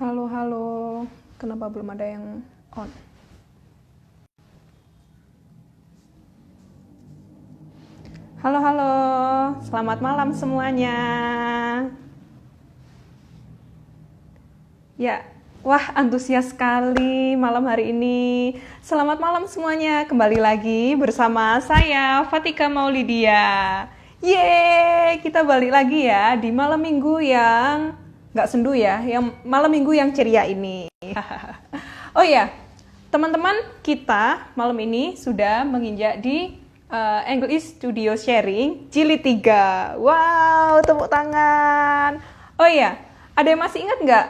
Halo, halo. Kenapa belum ada yang on? Halo, halo. Selamat malam semuanya. Ya, wah antusias sekali malam hari ini. Selamat malam semuanya. Kembali lagi bersama saya, Fatika Maulidia. Yeay, kita balik lagi ya di malam minggu yang nggak sendu ya, yang malam minggu yang ceria ini. Oh ya, teman-teman kita malam ini sudah menginjak di English Studio Sharing Jilid 3. Wow, tepuk tangan. Oh iya, ada yang masih ingat nggak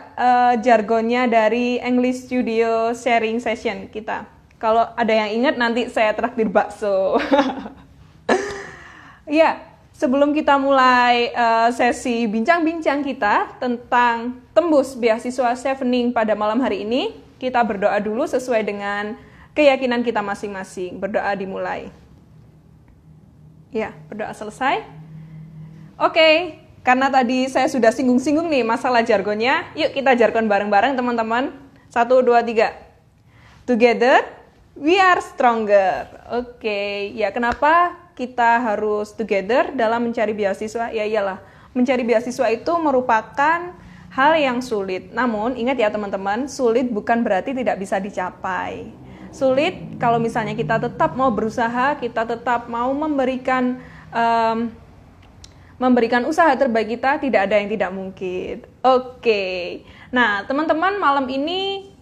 jargonnya dari English Studio Sharing Session kita? Kalau ada yang ingat nanti saya traktir bakso. Ya, sebelum kita mulai sesi bincang-bincang kita tentang tembus beasiswa Chevening pada malam hari ini, kita berdoa dulu sesuai dengan keyakinan kita masing-masing. Berdoa dimulai. Ya, berdoa selesai. Oke, karena tadi saya sudah singgung-singgung nih masalah jargonnya, yuk kita jargon bareng-bareng teman-teman. 1, 2, 3. Together, we are stronger. Oke, ya kenapa kita harus together dalam mencari beasiswa? Ya iyalah, mencari beasiswa itu merupakan hal yang sulit. Namun, ingat ya teman-teman, sulit bukan berarti tidak bisa dicapai. Sulit kalau misalnya kita tetap mau berusaha, kita tetap mau memberikan usaha terbaik kita, tidak ada yang tidak mungkin. Oke. Nah, teman-teman, malam ini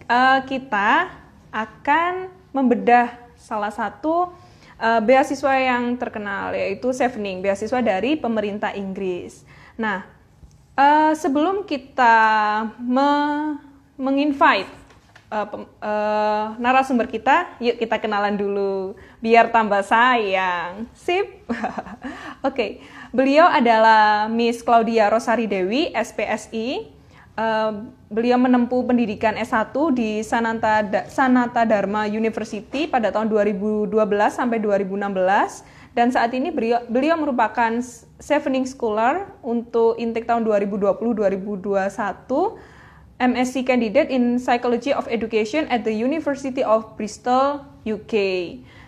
kita akan membedah salah satu beasiswa yang terkenal, yaitu Chevening, beasiswa dari pemerintah Inggris. Nah, sebelum kita menginvite narasumber kita, yuk kita kenalan dulu, biar tambah sayang. Sip. Oke, beliau adalah Miss Claudia Rosari Dewi, SPSI. Beliau menempuh pendidikan S1 di Sanata Dharma University pada tahun 2012 sampai 2016. Dan saat ini beliau merupakan Chevening Scholar untuk intake tahun 2020-2021. MSc Candidate in Psychology of Education at the University of Bristol, UK.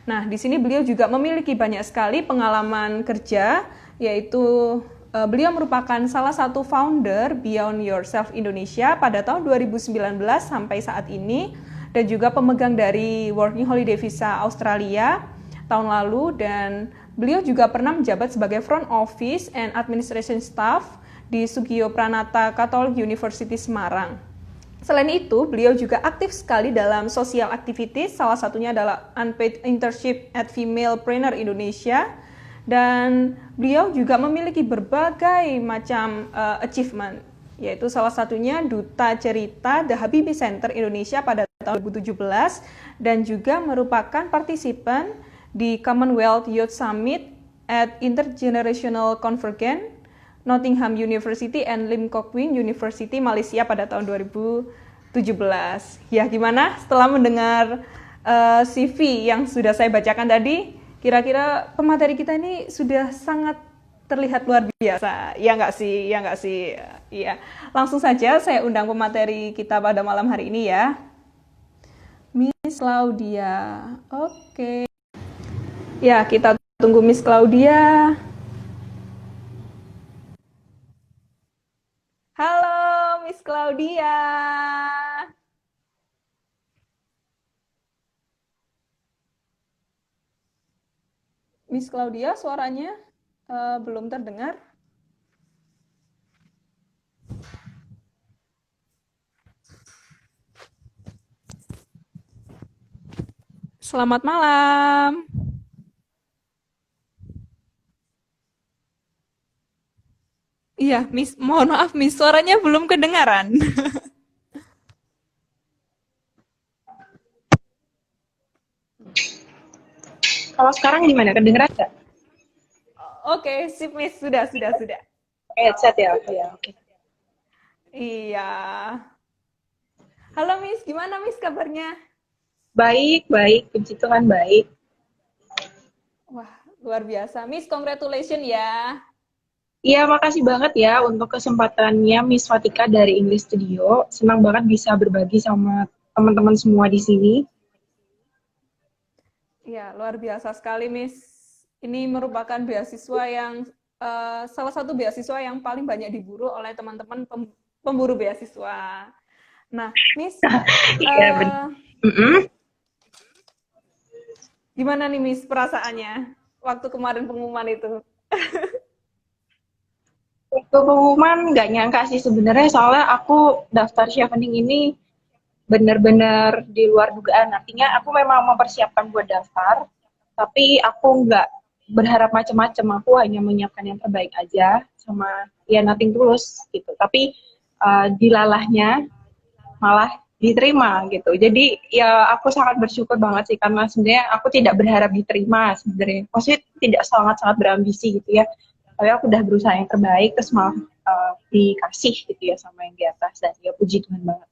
Nah, di sini beliau juga memiliki banyak sekali pengalaman kerja, yaitu beliau merupakan salah satu founder Beyond Yourself Indonesia pada tahun 2019 sampai saat ini, dan juga pemegang dari Working Holiday Visa Australia tahun lalu, dan beliau juga pernah menjabat sebagai Front Office and Administration Staff di Sugio Pranata Catholic University Semarang. Selain itu, beliau juga aktif sekali dalam social activities, salah satunya adalah Unpaid Internship at Femalepreneur Indonesia, dan beliau juga memiliki berbagai macam achievement, yaitu salah satunya Duta Cerita The Habibie Center Indonesia pada tahun 2017, dan juga merupakan partisipan di Commonwealth Youth Summit at Intergenerational Convergence Nottingham University and Lim Kok Wing University Malaysia pada tahun 2017. Ya, gimana setelah mendengar CV yang sudah saya bacakan tadi? Kira-kira pemateri kita ini sudah sangat terlihat luar biasa. Ya nggak sih? Ya nggak sih? Iya. Langsung saja saya undang pemateri kita pada malam hari ini ya. Miss Claudia. Oke. Ya, kita tunggu Miss Claudia. Halo, Miss Claudia. Miss Claudia, suaranya belum terdengar. Selamat malam. Iya, Miss, mohon maaf, Miss, suaranya belum kedengaran. Kalau sekarang gimana? Kedengeran nggak? Oke, sip, Miss, sudah. Headset ya? Ya, oke. Iya. Halo, Miss, gimana, Miss, kabarnya? Baik, baik. Puji Tuhan baik. Wah, luar biasa. Miss, congratulations ya. Iya, makasih banget ya untuk kesempatannya Miss Fatika dari English Studio. Senang banget bisa berbagi sama teman-teman semua di sini. Ya, luar biasa sekali, Miss. Ini merupakan beasiswa yang salah satu beasiswa yang paling banyak diburu oleh teman-teman pemburu beasiswa. Nah, Miss, Iya, benar. eh, Mm-mm. gimana nih, Miss, perasaannya waktu kemarin pengumuman itu? Waktu pengumuman nggak nyangka sih sebenarnya soalnya aku daftar chevening ini benar-benar di luar dugaan. Artinya aku memang mempersiapkan buat daftar, tapi aku nggak berharap macam-macam. Aku hanya menyiapkan yang terbaik aja sama ya nothing tulus gitu. Tapi dilalahnya malah diterima gitu. Jadi ya aku sangat bersyukur banget sih karena sebenarnya aku tidak berharap diterima sebenarnya. Maksudnya tidak sangat-sangat berambisi gitu ya. Tapi aku udah berusaha yang terbaik terus malah dikasih gitu ya sama yang di atas dan ya puji Tuhan banget.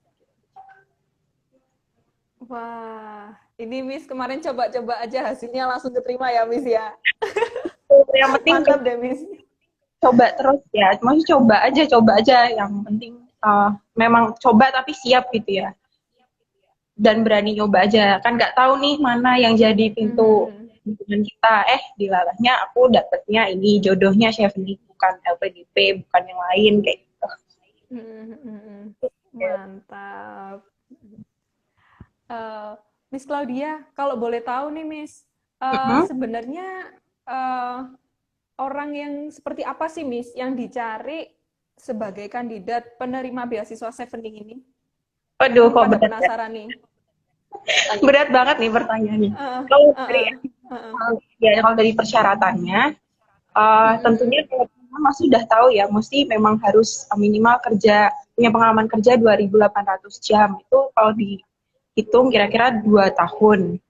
Wah, ini Miss kemarin coba-coba aja hasilnya langsung keterima ya, Miss ya. Yang penting Mantap deh, Miss. coba terus ya. Maksudnya coba aja. Yang penting memang coba tapi siap gitu ya. Dan berani nyoba aja kan nggak tahu nih mana yang jadi pintu Mhm. hubungan kita dilalahnya aku dapetnya ini jodohnya chef ini bukan LPDP bukan yang lain kayak gitu. Mhm, mhm. Ya. Mantap. Eh, Miss Claudia, kalau boleh tahu nih, Miss, Mm-mm. sebenarnya eh, orang yang seperti apa sih, Miss, yang dicari sebagai kandidat penerima beasiswa Chevening ini? Waduh Ini kok pada berat ya. penasaran nih. Berat banget nih pertanyaannya Heeh, kalau dari heeh, heeh. kalau dari persyaratannya tentunya Mhm, kalau masih udah tahu ya mesti memang harus minimal kerja punya pengalaman kerja 2.800 jam itu kalau dihitung kira-kira 2 tahun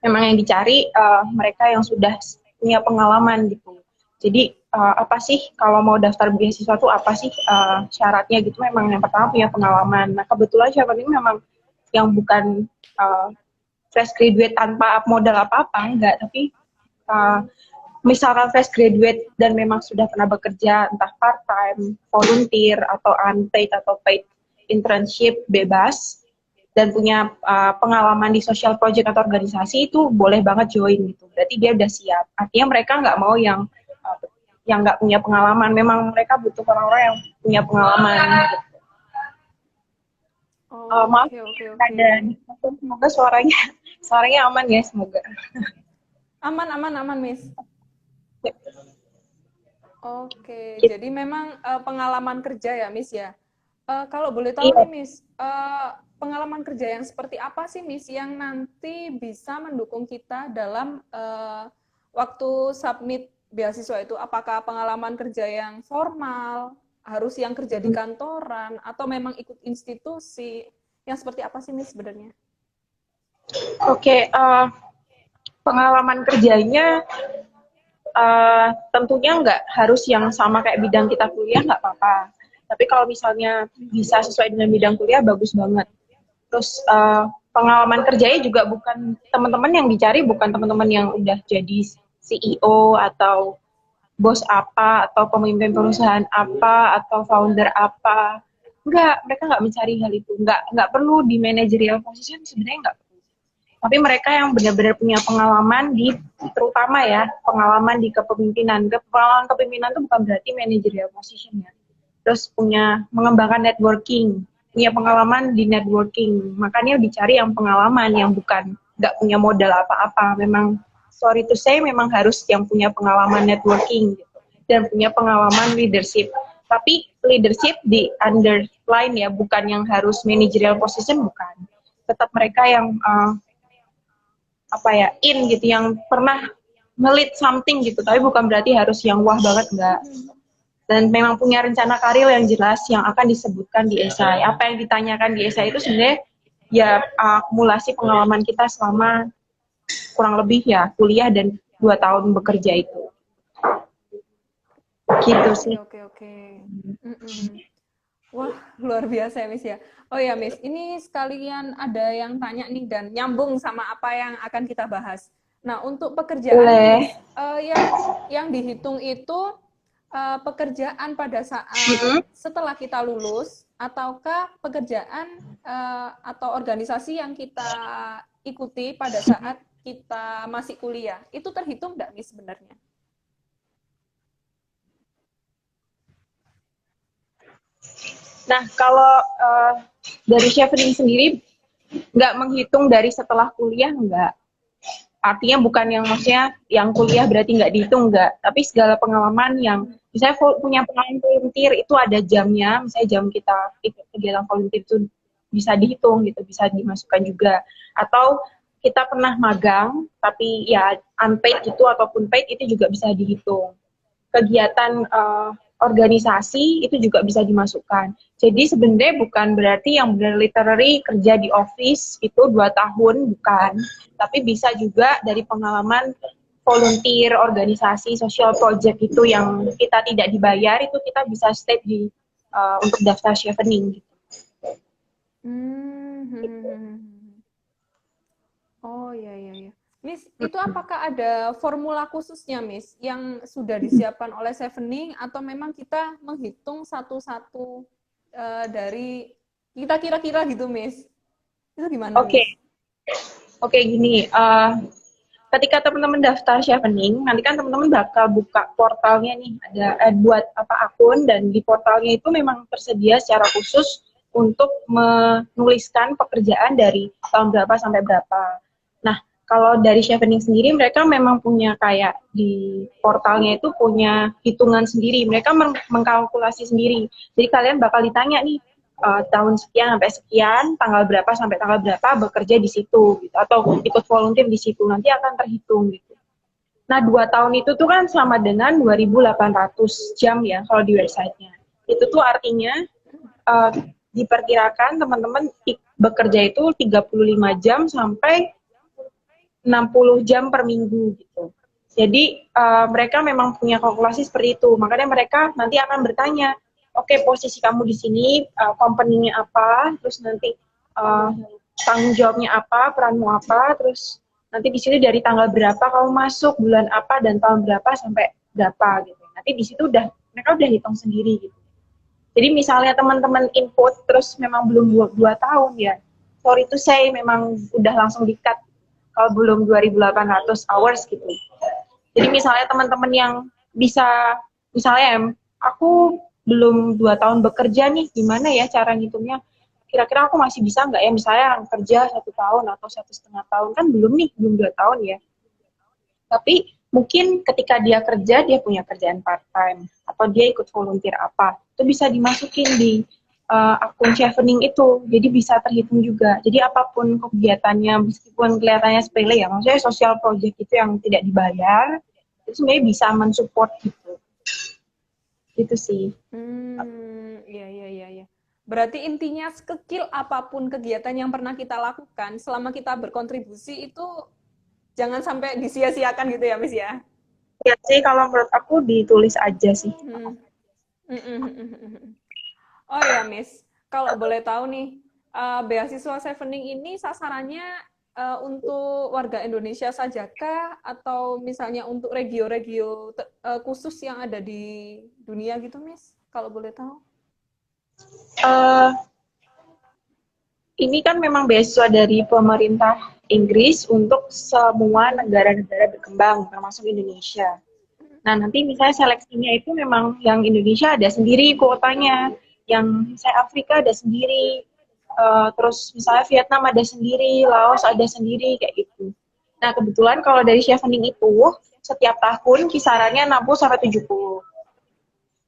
memang yang dicari mereka yang sudah punya pengalaman gitu. Jadi apa sih kalau mau daftar beasiswa tuh apa sih syaratnya gitu? Memang yang pertama punya pengalaman. Nah kebetulan siapa ini memang yang bukan uh, fresh graduate tanpa modal apa-apa enggak, tapi uh, misalkan fresh graduate dan memang sudah pernah bekerja entah part time, volunteer atau unpaid atau paid internship bebas dan punya pengalaman di social project atau organisasi itu boleh banget join gitu. Berarti dia udah siap. Artinya mereka nggak mau yang nggak punya pengalaman. Memang mereka butuh orang-orang yang punya pengalaman. Gitu. Maaf oke, oke, oke. ada semoga suaranya suaranya aman ya semoga. Aman, aman, aman, Miss. Ya, Oke, gitu. jadi memang pengalaman kerja ya, Miss ya. Kalau boleh tahu nih, Iya. Miss, pengalaman kerja yang seperti apa sih, Miss, yang nanti bisa mendukung kita dalam waktu submit beasiswa itu? Apakah pengalaman kerja yang formal, harus yang kerja di kantoran, atau memang ikut institusi? Yang seperti apa sih, Miss, sebenarnya? Oke, pengalaman kerjanya tentunya nggak harus yang sama kayak bidang kita kuliah nggak apa-apa. Tapi kalau misalnya bisa sesuai dengan bidang kuliah bagus banget. Terus pengalaman kerjanya juga bukan teman-teman yang dicari bukan teman-teman yang udah jadi CEO atau bos apa atau pemimpin perusahaan apa atau founder apa. Enggak, mereka nggak mencari hal itu. Nggak perlu di managerial position sebenarnya nggak. Tapi mereka yang benar-benar punya pengalaman di terutama ya pengalaman di kepemimpinan. Pengalaman kepemimpinan itu bukan berarti managerial position ya. Terus punya mengembangkan networking, punya pengalaman di networking. Makanya dicari yang pengalaman yang bukan nggak punya modal apa-apa. Memang sorry to say memang harus yang punya pengalaman networking gitu dan punya pengalaman leadership. Tapi leadership di underline ya, bukan yang harus managerial position bukan. Tetap mereka yang apa ya gitu yang pernah ngelit something gitu tapi bukan berarti harus yang wah banget enggak dan memang punya rencana karir yang jelas yang akan disebutkan di esai apa yang ditanyakan di esai itu sebenarnya ya akumulasi pengalaman kita selama kurang lebih ya kuliah dan 2 tahun bekerja itu gitu Oke, sih. oke, oke. Mm-mm. Wah, luar biasa ya, Miss ya. Oh ya, Miss, ini sekalian ada yang tanya nih dan nyambung sama apa yang akan kita bahas. Nah, untuk pekerjaan nih, Miss, Boleh. yang dihitung itu pekerjaan pada saat Mm-mm. setelah kita lulus, ataukah pekerjaan atau organisasi yang kita ikuti pada saat kita masih kuliah? Itu terhitung nggak, Miss, sebenarnya? Nah, kalau dari chevening sendiri nggak menghitung dari setelah kuliah, nggak. Artinya bukan yang maksudnya yang kuliah berarti nggak dihitung, nggak. Tapi segala pengalaman yang misalnya punya pengalaman volunteer itu ada jamnya, misalnya jam kita ikut kegiatan volunteer itu bisa dihitung gitu, bisa dimasukkan juga. Atau kita pernah magang, tapi ya unpaid gitu ataupun paid itu juga bisa dihitung. Kegiatan organisasi itu juga bisa dimasukkan. Jadi sebenarnya bukan berarti yang benar literary kerja di office itu 2 tahun, bukan. Tapi bisa juga dari pengalaman volunteer, organisasi, social project itu yang kita tidak dibayar, itu kita bisa state di untuk daftar chevening gitu. Oh, iya, iya, iya. Miss, itu apakah ada formula khususnya, Miss, yang sudah disiapkan oleh Chevening, atau memang kita menghitung satu-satu dari kita kira-kira gitu, Miss? Itu gimana, Oke, Miss? oke gini. Ketika teman-teman daftar chevening, nanti kan teman-teman bakal buka portalnya nih, ada buat apa akun, dan di portalnya itu memang tersedia secara khusus untuk menuliskan pekerjaan dari tahun berapa sampai berapa. Nah, kalau dari chevening sendiri, mereka memang punya kayak di portalnya itu punya hitungan sendiri, mereka mengkalkulasi sendiri. Jadi kalian bakal ditanya nih, tahun sekian sampai sekian, tanggal berapa sampai tanggal berapa bekerja di situ, gitu, atau ikut volunteer di situ, nanti akan terhitung gitu. Nah, 2 tahun itu tuh kan sama dengan 2.800 jam ya kalau di websitenya. Itu tuh artinya uh, diperkirakan teman-teman bekerja itu 35 jam sampai 60 jam per minggu gitu. Jadi mereka memang punya kalkulasi seperti itu. Makanya mereka nanti akan bertanya, oke, posisi kamu di sini, company-nya apa, terus nanti uh, tanggung jawabnya apa, peranmu apa, terus nanti di sini dari tanggal berapa kamu masuk, bulan apa, dan tahun berapa sampai berapa gitu. Nanti di situ mereka udah hitung sendiri gitu. Jadi misalnya teman-teman input terus memang belum 2 tahun ya, sorry to say memang udah langsung di-cut kalau belum 2.800 hours gitu. Jadi misalnya teman-teman yang bisa, misalnya aku belum 2 tahun bekerja nih, gimana ya cara ngitungnya? Kira-kira aku masih bisa nggak ya, misalnya kerja 1 tahun atau 1,5 tahun, kan belum nih, belum 2 tahun ya. Tapi mungkin ketika dia kerja, dia punya kerjaan part-time, atau dia ikut volunteer apa, itu bisa dimasukin di akun chevening itu, jadi bisa terhitung juga. Jadi apapun kegiatannya, meskipun kelihatannya sepele ya, maksudnya social project itu yang tidak dibayar, itu sebenarnya bisa mensupport gitu. Gitu sih. Iya, iya, iya, iya. Berarti intinya sekecil apapun kegiatan yang pernah kita lakukan, selama kita berkontribusi itu jangan sampai disia-siakan gitu ya, Miss ya? Ya sih, kalau menurut aku ditulis aja sih. Hmm. Oh ya, Miss, kalau boleh tahu nih, beasiswa Chevening ini sasarannya untuk warga Indonesia sajakah, atau misalnya untuk regio-regio khusus yang ada di dunia gitu, Miss? Kalau boleh tahu? Uh, ini kan memang beasiswa dari pemerintah Inggris untuk semua negara-negara berkembang, termasuk Indonesia. Nah, nanti misalnya seleksinya itu memang yang Indonesia ada sendiri kuotanya, yang misalnya Afrika ada sendiri, terus misalnya Vietnam ada sendiri, Laos ada sendiri, kayak gitu. Nah, kebetulan kalau dari chevening itu, setiap tahun kisarannya 60-70.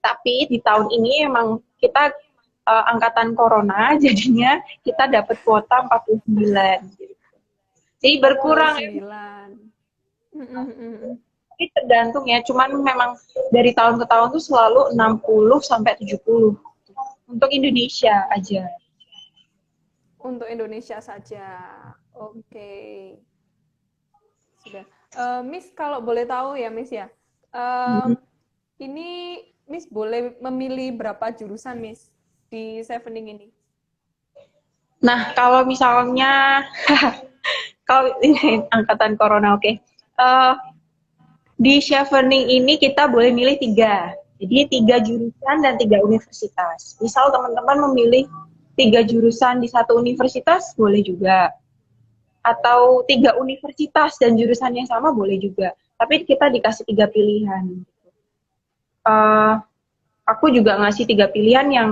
Tapi di tahun ini emang kita angkatan corona, jadinya kita dapat kuota 49. Jadi berkurang ya. 49. Tapi tergantung ya, cuman memang dari tahun ke tahun tuh selalu 60-70 untuk Indonesia aja. Untuk Indonesia saja. Oke. Sudah. Miss, kalau boleh tahu ya, Miss ya. Ini Miss boleh memilih berapa jurusan, Miss, di Chevening ini? Nah, kalau misalnya kalau ini angkatan corona, oke. Di chevening ini kita boleh milih 3. Jadi 3 jurusan dan 3 universitas. Misal teman-teman memilih 3 jurusan di satu universitas, boleh juga. Atau 3 universitas dan jurusan yang sama, boleh juga. Tapi kita dikasih 3 pilihan. Eh, aku juga ngasih 3 pilihan yang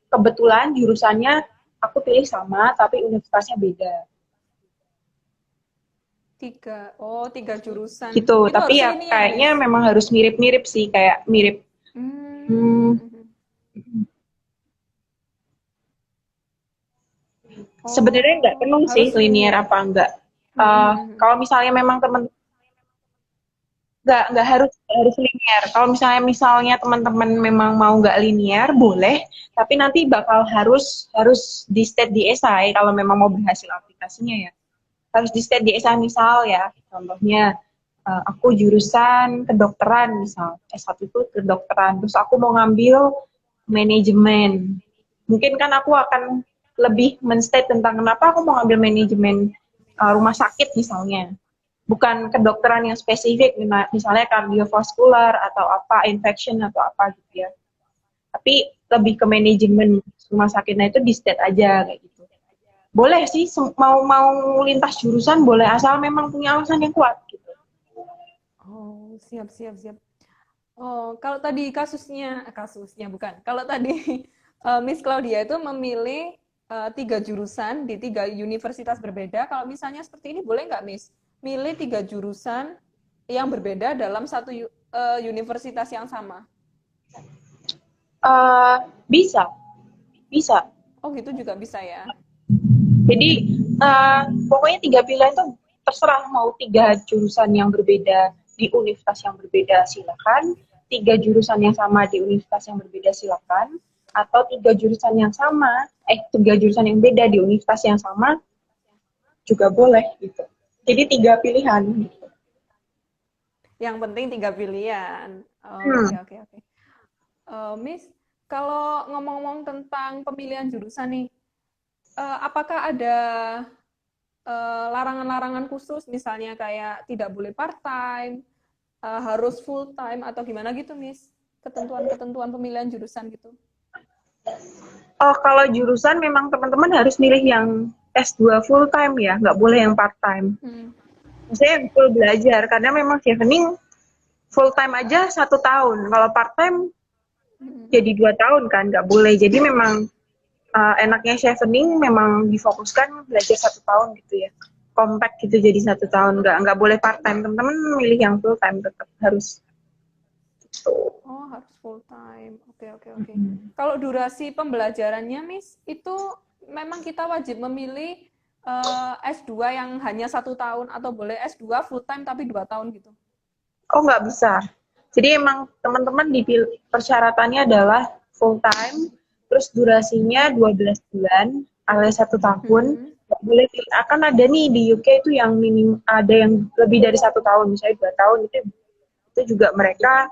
kebetulan jurusannya aku pilih sama, tapi universitasnya beda. Tiga jurusan. Gitu. Itu Tapi harusnya ya ini ya, kayaknya Miss. memang harus mirip-mirip sih, kayak mirip. Hmm, Hmm. sebenarnya nggak Oh, penuh sih harus linear linear. apa enggak. Hmm. Kalau misalnya memang teman nggak harus linear. Kalau misalnya teman-teman memang mau nggak linear, boleh. Tapi nanti bakal harus di state di esai kalau memang mau berhasil aplikasinya ya. Harus di state di esai misal ya. Contohnya aku jurusan kedokteran misal. S1 itu kedokteran. Terus aku mau ngambil manajemen. Mungkin kan aku akan lebih men-state tentang kenapa aku mau ngambil manajemen rumah sakit misalnya, bukan kedokteran yang spesifik, misalnya kardiovaskular atau apa, infection atau apa gitu ya. Tapi lebih ke manajemen rumah sakitnya itu di state aja kayak gitu. Boleh sih mau lintas jurusan boleh asal memang punya alasan yang kuat gitu. Oh, siap, siap, siap. Oh, kalau tadi kasusnya bukan. Kalau tadi Miss Claudia itu memilih 3 jurusan di 3 universitas berbeda. Kalau misalnya seperti ini boleh nggak, Miss? Milih 3 jurusan yang berbeda dalam satu universitas yang sama. Uh, bisa, bisa. Oh, gitu juga bisa ya. Jadi pokoknya 3 pilihan itu terserah mau 3 jurusan yang berbeda di universitas yang berbeda silakan, 3 jurusan yang sama di universitas yang berbeda silakan, atau 3 jurusan yang sama, 3 jurusan yang beda di universitas yang sama juga boleh gitu. Jadi 3 pilihan. Gitu. Yang penting 3 pilihan. Oh, oke, oke, oke. Miss, kalau ngomong-ngomong tentang pemilihan jurusan nih, apakah ada larangan-larangan khusus, misalnya kayak tidak boleh part-time, harus full-time, atau gimana gitu, Miss? Ketentuan-ketentuan pemilihan jurusan gitu. Oh, kalau jurusan memang teman-teman harus milih yang S2 full time ya, nggak boleh yang part time. Hmm. Maksudnya full belajar, karena memang chevening full time aja 1 tahun. Kalau part time jadi 2 tahun kan, nggak boleh. Jadi memang enaknya chevening memang difokuskan belajar 1 tahun gitu ya. Compact gitu jadi 1 tahun, nggak boleh part time. Teman-teman milih yang full time tetap harus. Gitu. Oh, harus full time. Oke, oke, oke. Kalau durasi pembelajarannya, Miss, itu memang kita wajib memilih S2 yang hanya 1 tahun atau boleh S2 full time tapi 2 tahun gitu? Oh, nggak bisa. Jadi emang teman-teman persyaratannya adalah full time, terus durasinya 12 bulan, alias 1 tahun. Hmm. Nggak boleh akan ada nih di UK itu yang minim, ada yang lebih dari 1 tahun, misalnya 2 tahun itu juga mereka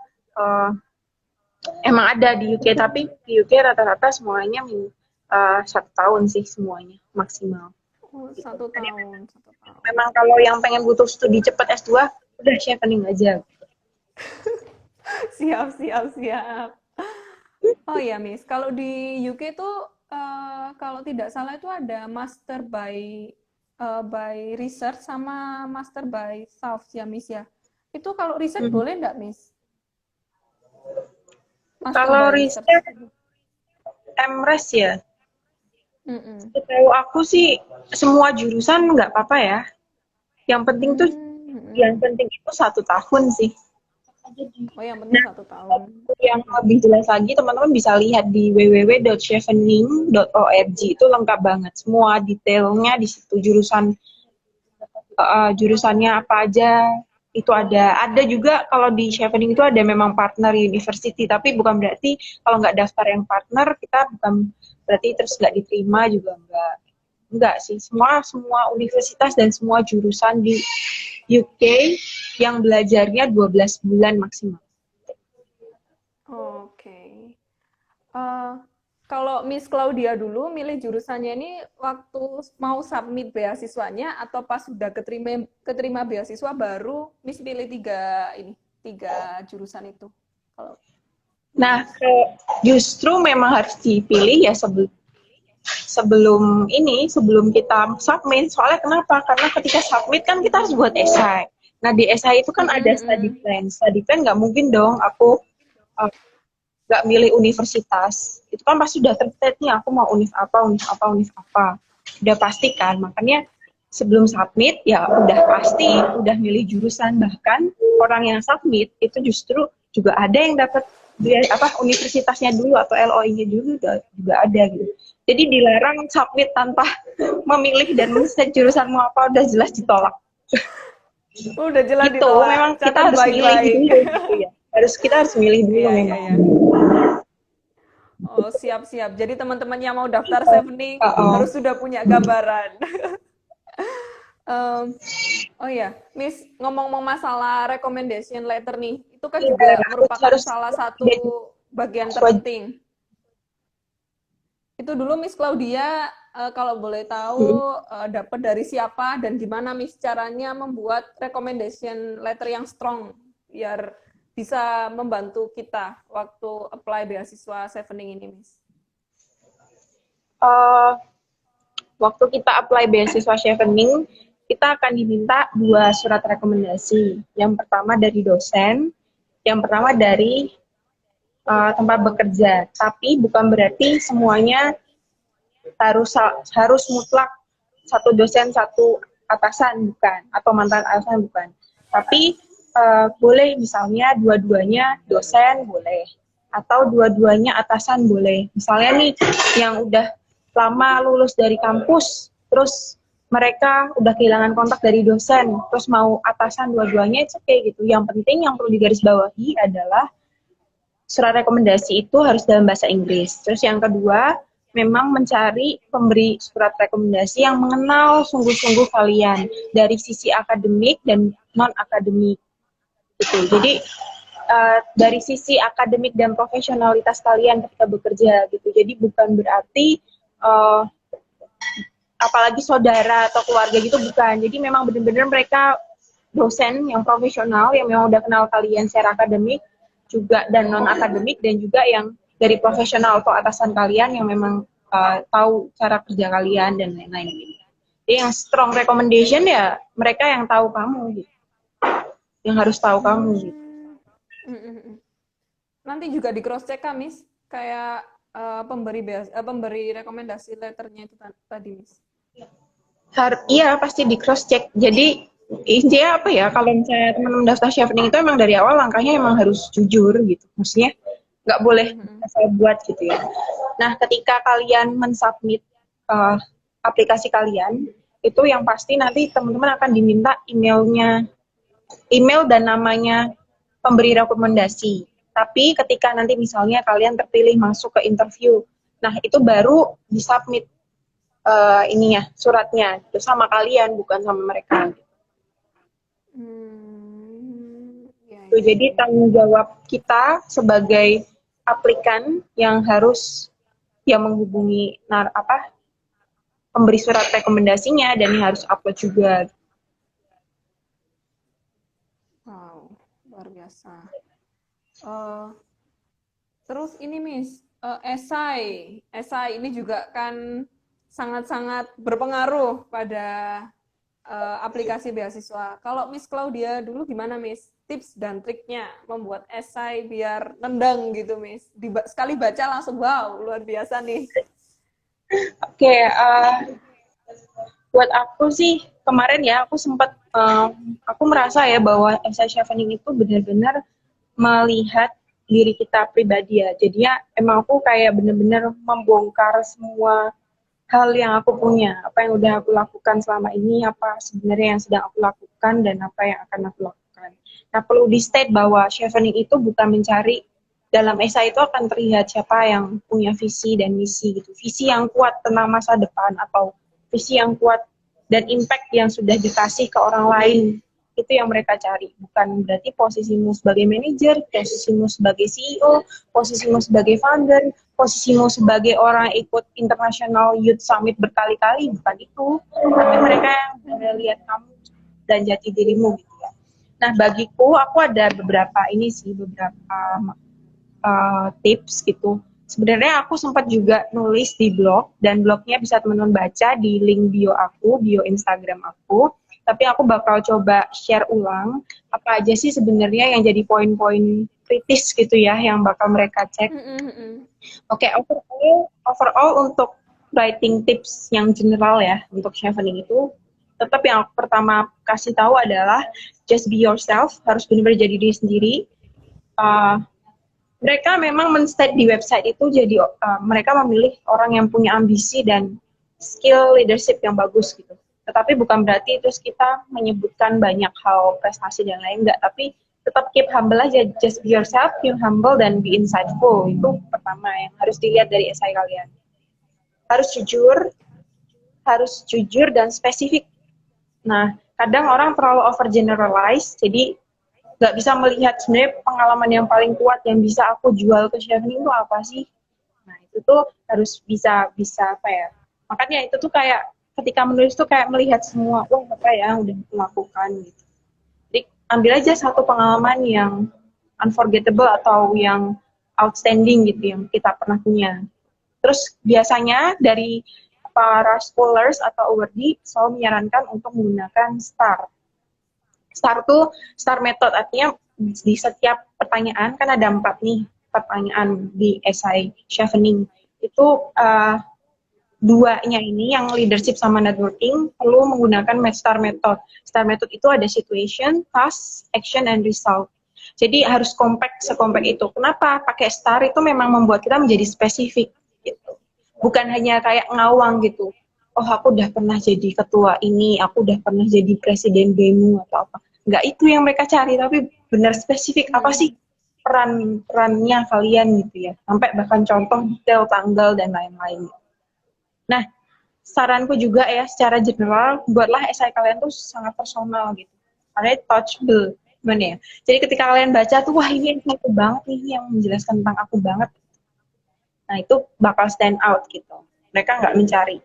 emang ada di UK, tapi di UK rata-rata semuanya 1 tahun sih semuanya maksimal. Oh, Gitu. satu Jadi tahun, 1 tahun. memang kalau yang pengen butuh studi cepat S2, udah chevening aja. Siap, siap, siap. Oh ya, Miss. Kalau di UK itu kalau tidak salah itu ada master by research sama master by self ya, Miss ya. Itu kalau research Hmm. boleh nggak, Miss? Master Kalau by research. riset MRes ya, Mm-mm. setahu aku sih semua jurusan nggak apa-apa ya. Yang Mm-mm. penting itu 1 tahun sih. Oh, yang penting Nah, 1 tahun. yang lebih jelas lagi teman-teman bisa lihat di www.chevening.org, itu lengkap banget semua detailnya di situ, jurusannya apa aja itu ada juga. Kalau di Chevening itu ada memang partner university, tapi bukan berarti kalau nggak daftar yang partner kita bukan berarti terus nggak diterima juga enggak sih. Semua universitas dan semua jurusan di UK yang belajarnya 12 bulan maksimal. Oke. Eh, kalau Miss Claudia dulu milih jurusannya ini waktu mau submit beasiswanya atau pas sudah keterima beasiswa baru Miss pilih tiga jurusan itu? Kalau Nah, justru memang harus dipilih ya sebelum kita submit. Soalnya kenapa? Karena ketika submit kan kita harus buat esai. Nah, di esai itu kan ada study Mm-mm. plan. Study plan nggak mungkin dong aku uh, nggak milih universitas. Itu kan pasti udah tertet nih, aku mau univ apa, univ apa, univ apa. Udah pasti kan. Makanya sebelum submit ya udah pasti udah milih jurusan. Bahkan orang yang submit itu justru juga ada yang dapat universitasnya dulu atau LOI-nya dulu juga ada gitu. Jadi dilarang submit tanpa memilih dan men-set jurusan mau apa, udah jelas ditolak. Udah jelas Gitu, ditolak. memang kita Catat harus milih baik-baik. dulu gitu ya. Kita harus milih dulu Iya, iya, memang. iya. Oh, siap-siap. Jadi teman-teman yang mau daftar Chevening Oh, harus sudah punya gambaran. Em, oh ya, Miss, ngomong-ngomong masalah recommendation letter nih, itu kan iya, juga harus merupakan harus salah satu bagian terpenting. Itu dulu Miss Claudia, kalau boleh tahu dapat dari siapa dan gimana Miss caranya membuat recommendation letter yang strong biar bisa membantu kita waktu apply beasiswa Chevening ini, Miss. uh, waktu kita apply beasiswa Chevening, kita akan diminta 2 surat rekomendasi. Yang pertama dari dosen, yang pertama dari tempat bekerja. Tapi bukan berarti semuanya harus mutlak satu dosen satu atasan, bukan, atau mantan atasan, bukan. Tapi boleh misalnya dua-duanya dosen boleh, atau dua-duanya atasan boleh. Misalnya nih yang udah lama lulus dari kampus, terus mereka udah kehilangan kontak dari dosen, terus mau atasan dua-duanya, itu kayak gitu. Yang penting yang perlu digarisbawahi adalah surat rekomendasi itu harus dalam bahasa Inggris. Terus yang kedua, memang mencari pemberi surat rekomendasi yang mengenal sungguh-sungguh kalian dari sisi akademik dan non-akademik. Gitu. Jadi dari sisi akademik dan profesionalitas kalian ketika bekerja gitu. Jadi bukan berarti apalagi saudara atau keluarga gitu, bukan. Jadi memang benar-benar mereka dosen yang profesional yang memang udah kenal kalian secara akademik juga dan non akademik, dan juga yang dari profesional atau atasan kalian yang memang tahu cara kerja kalian dan lain-lain gitu. Jadi yang strong recommendation ya mereka yang tahu kamu gitu, yang harus tahu kamu gitu. Nanti juga di cross check kan, Miss, kayak pemberi rekomendasi letternya itu tadi, Miss. Iya pasti di cross check. Jadi intinya apa ya, kalau misalnya teman-teman daftar chevening itu emang dari awal langkahnya emang harus jujur gitu, maksudnya nggak boleh asal buat gitu ya. Nah ketika kalian mensubmit aplikasi kalian itu yang pasti nanti teman-teman akan diminta email dan namanya pemberi rekomendasi. Tapi ketika nanti misalnya kalian terpilih masuk ke interview, nah itu baru disubmit ininya suratnya itu sama kalian, bukan sama mereka. Ya, Tuh, ya, jadi ya. tanggung jawab kita sebagai aplikan yang harus menghubungi pemberi surat rekomendasinya dan yang harus upload juga. Wow, luar biasa. Terus ini Miss, esai ini juga kan sangat-sangat berpengaruh pada aplikasi beasiswa. Kalau Miss Claudia dulu gimana Miss? Tips dan triknya membuat esai biar nendang gitu Miss. Sekali baca langsung wow, luar biasa nih. Oke, buat aku sih kemarin ya aku sempat aku merasa ya bahwa essay chevening itu benar-benar melihat diri kita pribadi ya. Jadinya emang aku kayak benar-benar membongkar semua hal yang aku punya, apa yang udah aku lakukan selama ini, apa sebenarnya yang sedang aku lakukan, dan apa yang akan aku lakukan. Nah, perlu di state bahwa chevening itu bukan mencari, dalam esai itu akan terlihat siapa yang punya visi dan misi gitu. Visi yang kuat tentang masa depan atau visi yang kuat dan impact yang sudah dikasih ke orang lain, itu yang mereka cari. Bukan berarti posisimu sebagai manajer, posisimu sebagai CEO, posisimu sebagai founder, posisimu sebagai orang ikut International Youth Summit berkali-kali, bukan itu. Tapi mereka yang benar lihat kamu dan jati dirimu gitu ya. Nah, bagiku aku ada beberapa tips gitu. Sebenarnya aku sempat juga nulis di blog, dan blognya bisa teman-teman baca di link bio aku, bio Instagram aku. Tapi aku bakal coba share ulang apa aja sih sebenarnya yang jadi poin-poin kritis gitu ya yang bakal mereka cek. Oke, overall untuk writing tips yang general ya untuk chevening itu, tetap yang aku pertama kasih tahu adalah just be yourself, harus benar-benar jadi diri sendiri. Mereka memang men-state di website itu jadi mereka memilih orang yang punya ambisi dan skill leadership yang bagus gitu. Tetapi bukan berarti terus kita menyebutkan banyak hal prestasi dan lain, enggak, tapi tetap keep humble aja, just be yourself, be humble dan be insightful. Itu pertama yang harus dilihat dari esai kalian. Harus jujur dan spesifik. Nah, kadang orang terlalu overgeneralize, jadi nggak bisa melihat sebenarnya pengalaman yang paling kuat yang bisa aku jual ke chevening itu apa sih. Nah, itu tuh harus bisa apa ya. Makanya itu tuh kayak ketika menulis tuh kayak melihat semua, apa ya udah dilakukan gitu. Jadi ambil aja satu pengalaman yang unforgettable atau yang outstanding gitu yang kita pernah punya. Terus biasanya dari para scholars atau awardee selalu menyarankan untuk menggunakan STAR. STAR method, artinya di setiap pertanyaan kan ada 4 nih pertanyaan di esai chevening. Itu 2-nya ini yang leadership sama networking perlu menggunakan STAR method. STAR method itu ada situation, task, action, and result. Jadi harus sekompak itu. Kenapa? Pakai STAR itu memang membuat kita menjadi spesifik gitu. Bukan hanya kayak ngawang gitu. Oh, aku udah pernah jadi ketua ini, aku udah pernah jadi presiden BEMU atau apa. Nggak itu yang mereka cari, tapi benar spesifik apa sih perannya kalian gitu ya. Sampai bahkan contoh, detail, tanggal, dan lain-lain. Nah, saranku juga ya, secara general, buatlah esai kalian tuh sangat personal gitu. Karena touchable, gimana ya. Jadi ketika kalian baca tuh, wah ini aku banget nih, yang menjelaskan tentang aku banget. Nah, itu bakal stand out gitu. Mereka nggak mencari.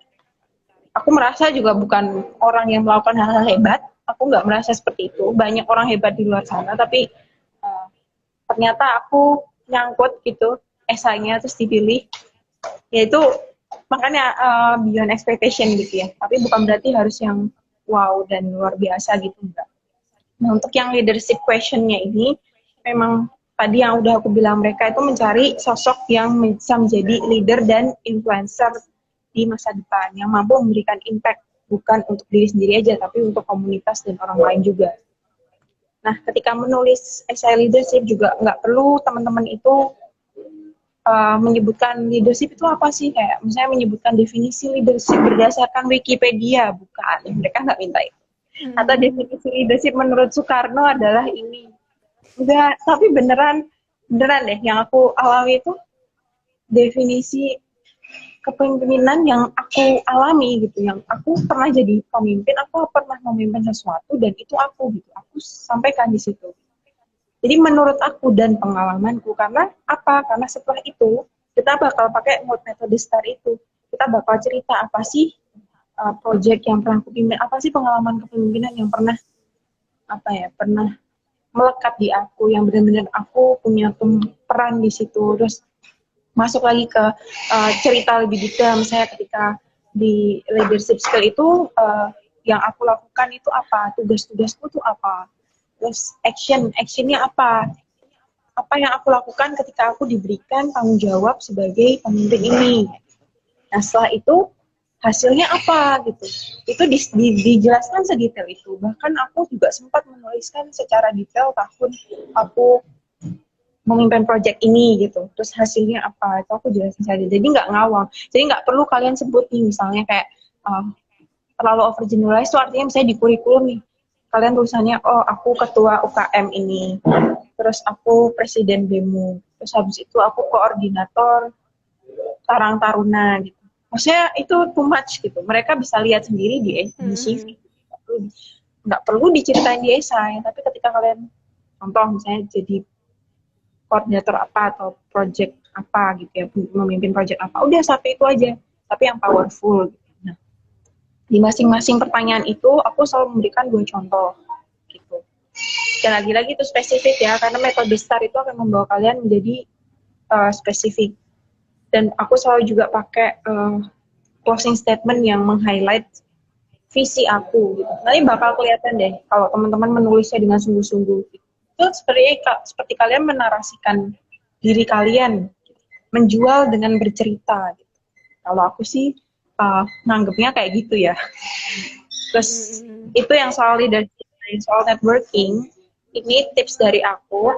Aku merasa juga bukan orang yang melakukan hal-hal hebat. Aku nggak merasa seperti itu. Banyak orang hebat di luar sana, tapi ternyata aku nyangkut gitu esainya terus dipilih. Yaitu makanya beyond expectation gitu ya. Tapi bukan berarti harus yang wow dan luar biasa gitu, enggak. Nah, untuk yang leadership question-nya ini, memang tadi yang udah aku bilang, mereka itu mencari sosok yang bisa menjadi leader dan influencer di masa depan, yang mampu memberikan impact, bukan untuk diri sendiri aja, tapi untuk komunitas dan orang lain juga. Nah, ketika menulis essay leadership juga nggak perlu teman-teman itu menyebutkan leadership itu apa sih, kayak misalnya menyebutkan definisi leadership berdasarkan Wikipedia, bukan, mereka nggak minta itu. Atau definisi leadership menurut Soekarno adalah ini. Enggak, tapi beneran deh yang aku alami itu definisi kepemimpinan yang aku alami gitu, yang aku pernah jadi pemimpin, aku pernah memimpin sesuatu dan itu aku gitu, aku sampaikan di situ. Jadi menurut aku dan pengalamanku, karena apa? Karena setelah itu kita bakal pakai metode STAR itu. Kita bakal cerita apa sih project yang pernah aku pimpin, apa sih pengalaman kepemimpinan yang pernah melekat di aku, yang benar-benar aku punya peran di situ. Terus masuk lagi ke cerita lebih detail, misalnya ketika di leadership skill itu yang aku lakukan itu apa, tugas-tugasku itu apa. Terus actionnya apa yang aku lakukan ketika aku diberikan tanggung jawab sebagai pemimpin ini. Nah, setelah itu hasilnya apa gitu. Itu dijelaskan sedetail itu. Bahkan aku juga sempat menuliskan secara detail tahun aku memimpin project ini gitu. Terus hasilnya apa, itu aku jelasin saja. Jadi nggak ngawang. Jadi nggak perlu kalian sebut nih, misalnya kayak terlalu overgeneralize itu artinya misalnya di kurikulum nih. Kalian tulisannya, oh aku ketua UKM ini, terus aku presiden BEMU, terus habis itu aku koordinator Karang Taruna gitu. Maksudnya itu too much gitu. Mereka bisa lihat sendiri di CV. Nggak perlu diceritain di esai, tapi ketika kalian contoh misalnya jadi koordinator apa atau project apa gitu ya, memimpin project apa, udah satu itu aja, tapi yang powerful gitu. Di masing-masing pertanyaan itu aku selalu memberikan 2 contoh gitu. Dan lagi-lagi itu spesifik ya, karena metode STAR itu akan membawa kalian menjadi spesifik. Dan aku selalu juga pakai closing statement yang meng-highlight visi aku gitu. Nanti bakal kelihatan deh kalau teman-teman menulisnya dengan sungguh-sungguh. Itu seperti kalian menarasikan diri kalian, menjual dengan bercerita. Gitu. Kalau aku sih nganggapnya kayak gitu ya. Terus itu yang soal leadership, soal networking. Ini tips dari aku.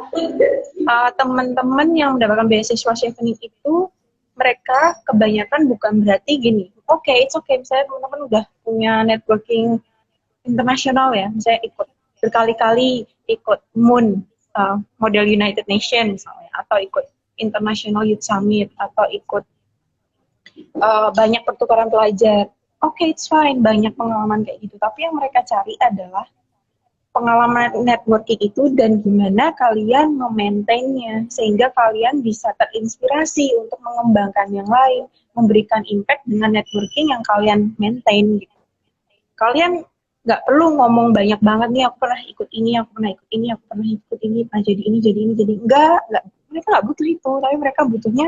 Teman-teman yang mendapatkan beasiswa Chevening itu mereka kebanyakan bukan berarti gini. Oke, it's okay. Misalnya teman-teman udah punya networking internasional ya, misalnya ikut berkali-kali ikut MOON, Model United Nations misalnya, atau ikut International Youth Summit, atau ikut banyak pertukaran pelajar. Oke, it's fine, banyak pengalaman kayak gitu. Tapi yang mereka cari adalah pengalaman networking itu dan gimana kalian memaintainnya sehingga kalian bisa terinspirasi untuk mengembangkan yang lain, memberikan impact dengan networking yang kalian maintain gitu. Kalian nggak perlu ngomong banyak banget nih, aku pernah ikut ini, aku pernah ikut ini, aku pernah ikut ini, pernah jadi ini, jadi enggak, mereka nggak butuh itu, tapi mereka butuhnya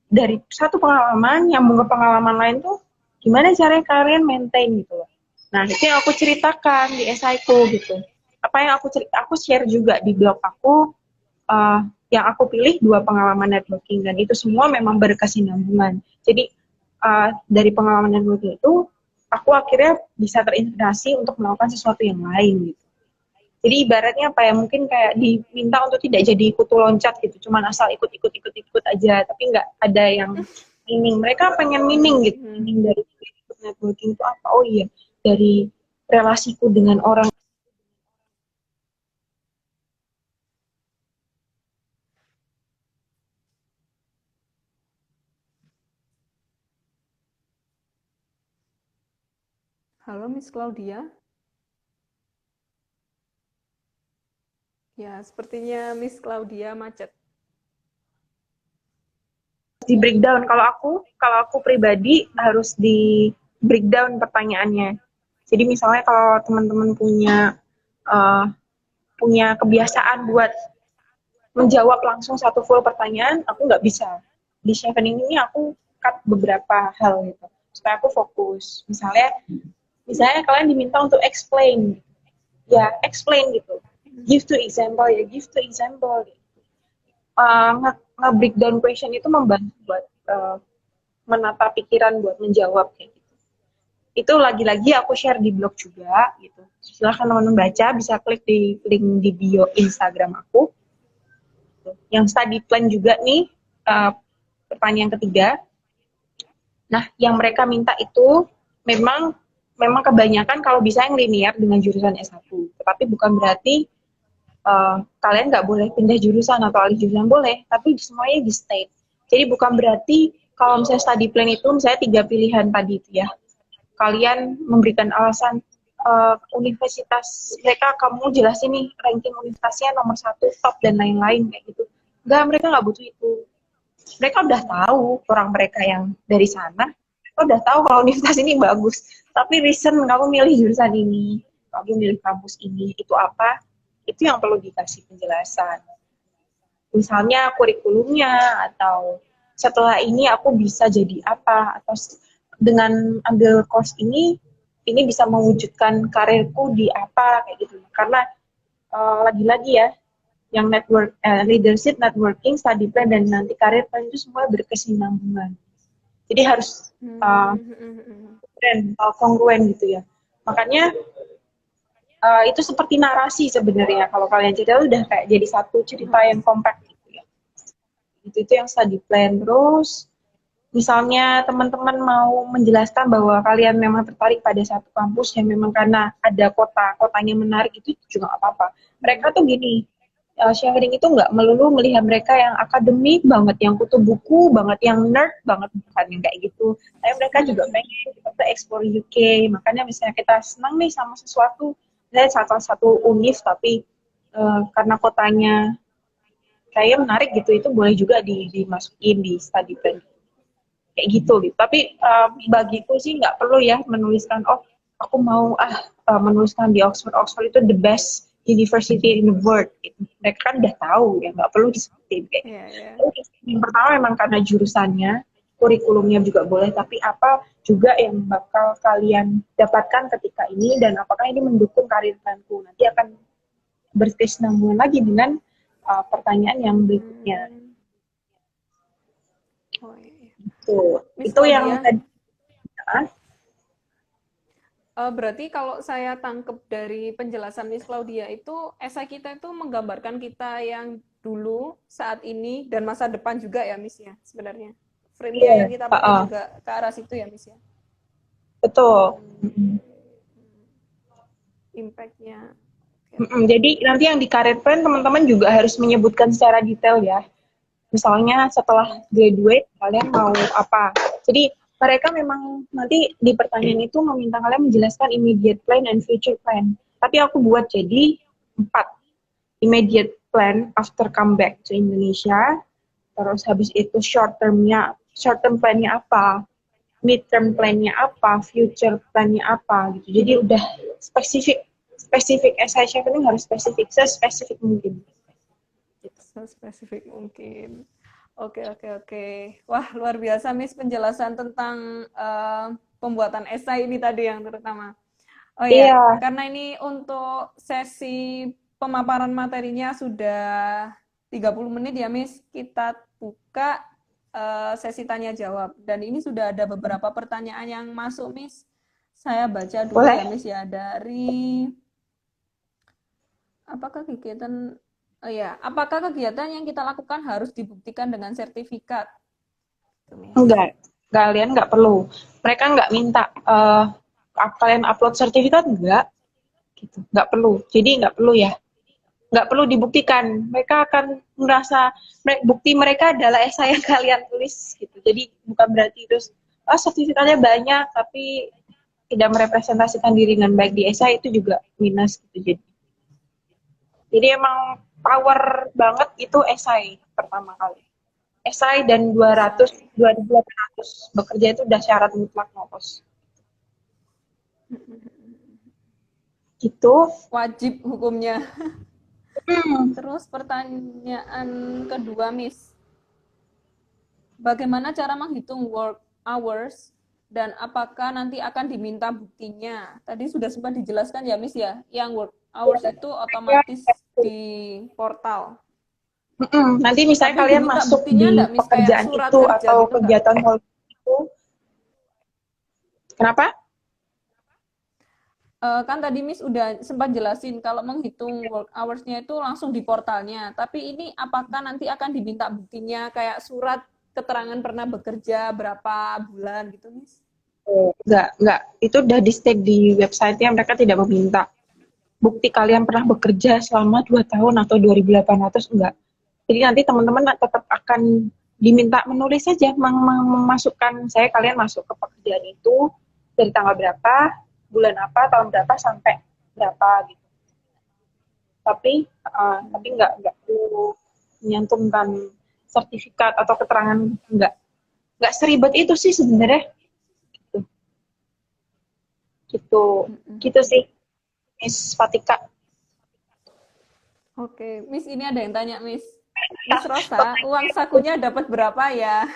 dari satu pengalaman nyambung ke pengalaman lain tuh gimana caranya kalian maintain gitu loh. Nah, itu yang aku ceritakan di esaiku gitu. Apa yang aku share juga di blog aku, yang aku pilih 2 pengalaman networking, dan itu semua memang berkesinambungan. Jadi, dari pengalaman networking itu, aku akhirnya bisa terinspirasi untuk melakukan sesuatu yang lain gitu. Jadi ibaratnya apa ya, mungkin kayak diminta untuk tidak jadi kutu loncat gitu, cuman asal ikut aja, tapi nggak ada yang meaning. Mereka pengen meaning gitu, meaning dari networking itu apa? Oh iya, dari relasiku dengan orang. Halo Miss Claudia. Ya, sepertinya Miss Claudia macet. Di breakdown, kalau aku pribadi harus di breakdown pertanyaannya. Jadi misalnya kalau teman-teman punya kebiasaan buat menjawab langsung satu full pertanyaan, aku nggak bisa. Di Chevening ini aku cut beberapa hal gitu, supaya aku fokus. Misalnya kalian diminta untuk explain, ya explain gitu. Give to example ya, give to example. Nge-breakdown question itu membantu buat menata pikiran buat menjawab kayak gitu. Itu lagi-lagi aku share di blog juga gitu. Silahkan teman-teman baca, bisa klik di link di bio Instagram aku. Yang study plan juga nih, pertanyaan ketiga. Nah, yang mereka minta itu memang kebanyakan kalau bisa yang linear dengan jurusan S1. Tetapi bukan berarti kalian nggak boleh pindah jurusan atau alih jurusan, boleh, tapi semuanya di state. Jadi bukan berarti kalau misalnya study plan itu misalnya 3 pilihan tadi itu ya, kalian memberikan alasan universitas mereka, kamu jelasin nih ranking universitasnya nomor 1 top dan lain-lain kayak gitu. Enggak, mereka nggak butuh itu. Mereka udah tahu, orang mereka yang dari sana, mereka udah tahu kalau universitas ini bagus. Tapi reason kamu milih jurusan ini, kamu milih kampus ini, itu apa? Itu yang perlu dikasih penjelasan. Misalnya kurikulumnya, atau setelah ini aku bisa jadi apa, atau dengan ambil course ini bisa mewujudkan karirku di apa, kayak gitu. Karena lagi-lagi ya, yang leadership, networking, study plan, dan nanti karir plan itu semua berkesinambungan. Jadi harus kongruen gitu ya. Makanya itu seperti narasi sebenarnya. Kalau kalian cerita udah kayak jadi satu cerita yang kompak gitu ya. Itu yang study plan. Terus misalnya teman-teman mau menjelaskan bahwa kalian memang tertarik pada satu kampus yang memang karena ada kotanya menarik, itu juga nggak apa-apa. Mereka tuh gini, sharing itu nggak melulu melihat mereka yang akademik banget, yang kutu buku banget, yang nerd banget, bukan yang kayak gitu. Tapi mereka juga pengen kita explore UK. Makanya misalnya kita senang nih sama sesuatu, misalnya satu univ tapi karena kotanya kayaknya menarik gitu, itu boleh juga dimasukin di study plan kayak gitu. Tapi bagiku sih nggak perlu ya menuliskan, oh aku mau menuliskan di Oxford itu the best university in the world gitu. Mereka kan udah tahu ya, nggak perlu disebutin kayak gitu. Iya, iya. Terus yang pertama memang karena jurusannya, kurikulumnya juga boleh, tapi apa juga yang bakal kalian dapatkan ketika ini dan apakah ini mendukung karir planku. Nanti akan berkesinambungan lagi dengan pertanyaan yang berikutnya. Oh, iya. Miss Itu yang Claudia, tadi. berarti kalau saya tangkep dari penjelasan Miss Claudia itu esai kita itu menggambarkan kita yang dulu, saat ini, dan masa depan juga ya Miss ya sebenarnya. Frame-nya yang kita pakai juga ke arah situ ya Miss ya. Betul. Impact-nya. Jadi nanti yang di career plan teman-teman juga harus menyebutkan secara detail ya. Misalnya setelah graduate kalian mau apa. Jadi mereka memang nanti di pertanyaan itu meminta kalian menjelaskan immediate plan and future plan. Tapi aku buat jadi 4. Immediate plan after come back to Indonesia. Terus habis itu short term plan-nya apa, mid term plan-nya apa, future plan-nya apa gitu. Jadi udah spesifik essay ini harus spesifik mungkin. Spesifik mungkin. Oke. Wah, luar biasa Miss penjelasan tentang pembuatan esai ini tadi yang terutama. Oh ya, karena ini untuk sesi pemaparan materinya sudah 30 menit ya Miss, kita buka sesi tanya jawab. Dan ini sudah ada beberapa pertanyaan yang masuk Miss. Saya baca dulu ya Miss ya, dari apakah kegiatan yang kita lakukan harus dibuktikan dengan sertifikat? Enggak, kalian nggak perlu. Mereka nggak minta kalian upload sertifikat, enggak. Gitu. Nggak perlu. Jadi nggak perlu ya. Nggak perlu dibuktikan. Mereka akan merasa bukti mereka adalah esai yang kalian tulis gitu. Jadi bukan berarti terus sertifikatnya banyak tapi tidak merepresentasikan diri dengan baik di esai, itu juga minus gitu. Jadi emang power banget itu esai pertama kali. Esai dan 2.800 bekerja itu udah syarat mutlak ngopos. Gitu. Wajib hukumnya. Terus pertanyaan kedua, Miss. Bagaimana cara menghitung work hours dan apakah nanti akan diminta buktinya? Tadi sudah sempat dijelaskan ya, Miss ya. Yang work hours itu otomatis di portal. Nanti misalnya kalian masuk di pekerjaan itu atau gitu, kegiatan itu. Kenapa? Kan tadi Miss udah sempat jelasin kalau menghitung work hours-nya itu langsung di portalnya. Tapi ini apakah nanti akan diminta buktinya kayak surat keterangan pernah bekerja berapa bulan gitu, Miss? Enggak. Itu udah di state di website-nya, mereka tidak meminta bukti kalian pernah bekerja selama 2 tahun atau 2.800, enggak. Jadi nanti teman-teman tetap akan diminta menulis saja, memasukkan kalian masuk ke pekerjaan itu dari tanggal berapa, bulan apa, tahun berapa sampai berapa gitu. Tapi enggak perlu menyantumkan sertifikat atau keterangan, enggak seribet itu sih sebenarnya. Gitu sih, Miss Fatika. Oke, Miss ini ada yang tanya, Miss Rosa, uang sakunya dapat berapa ya?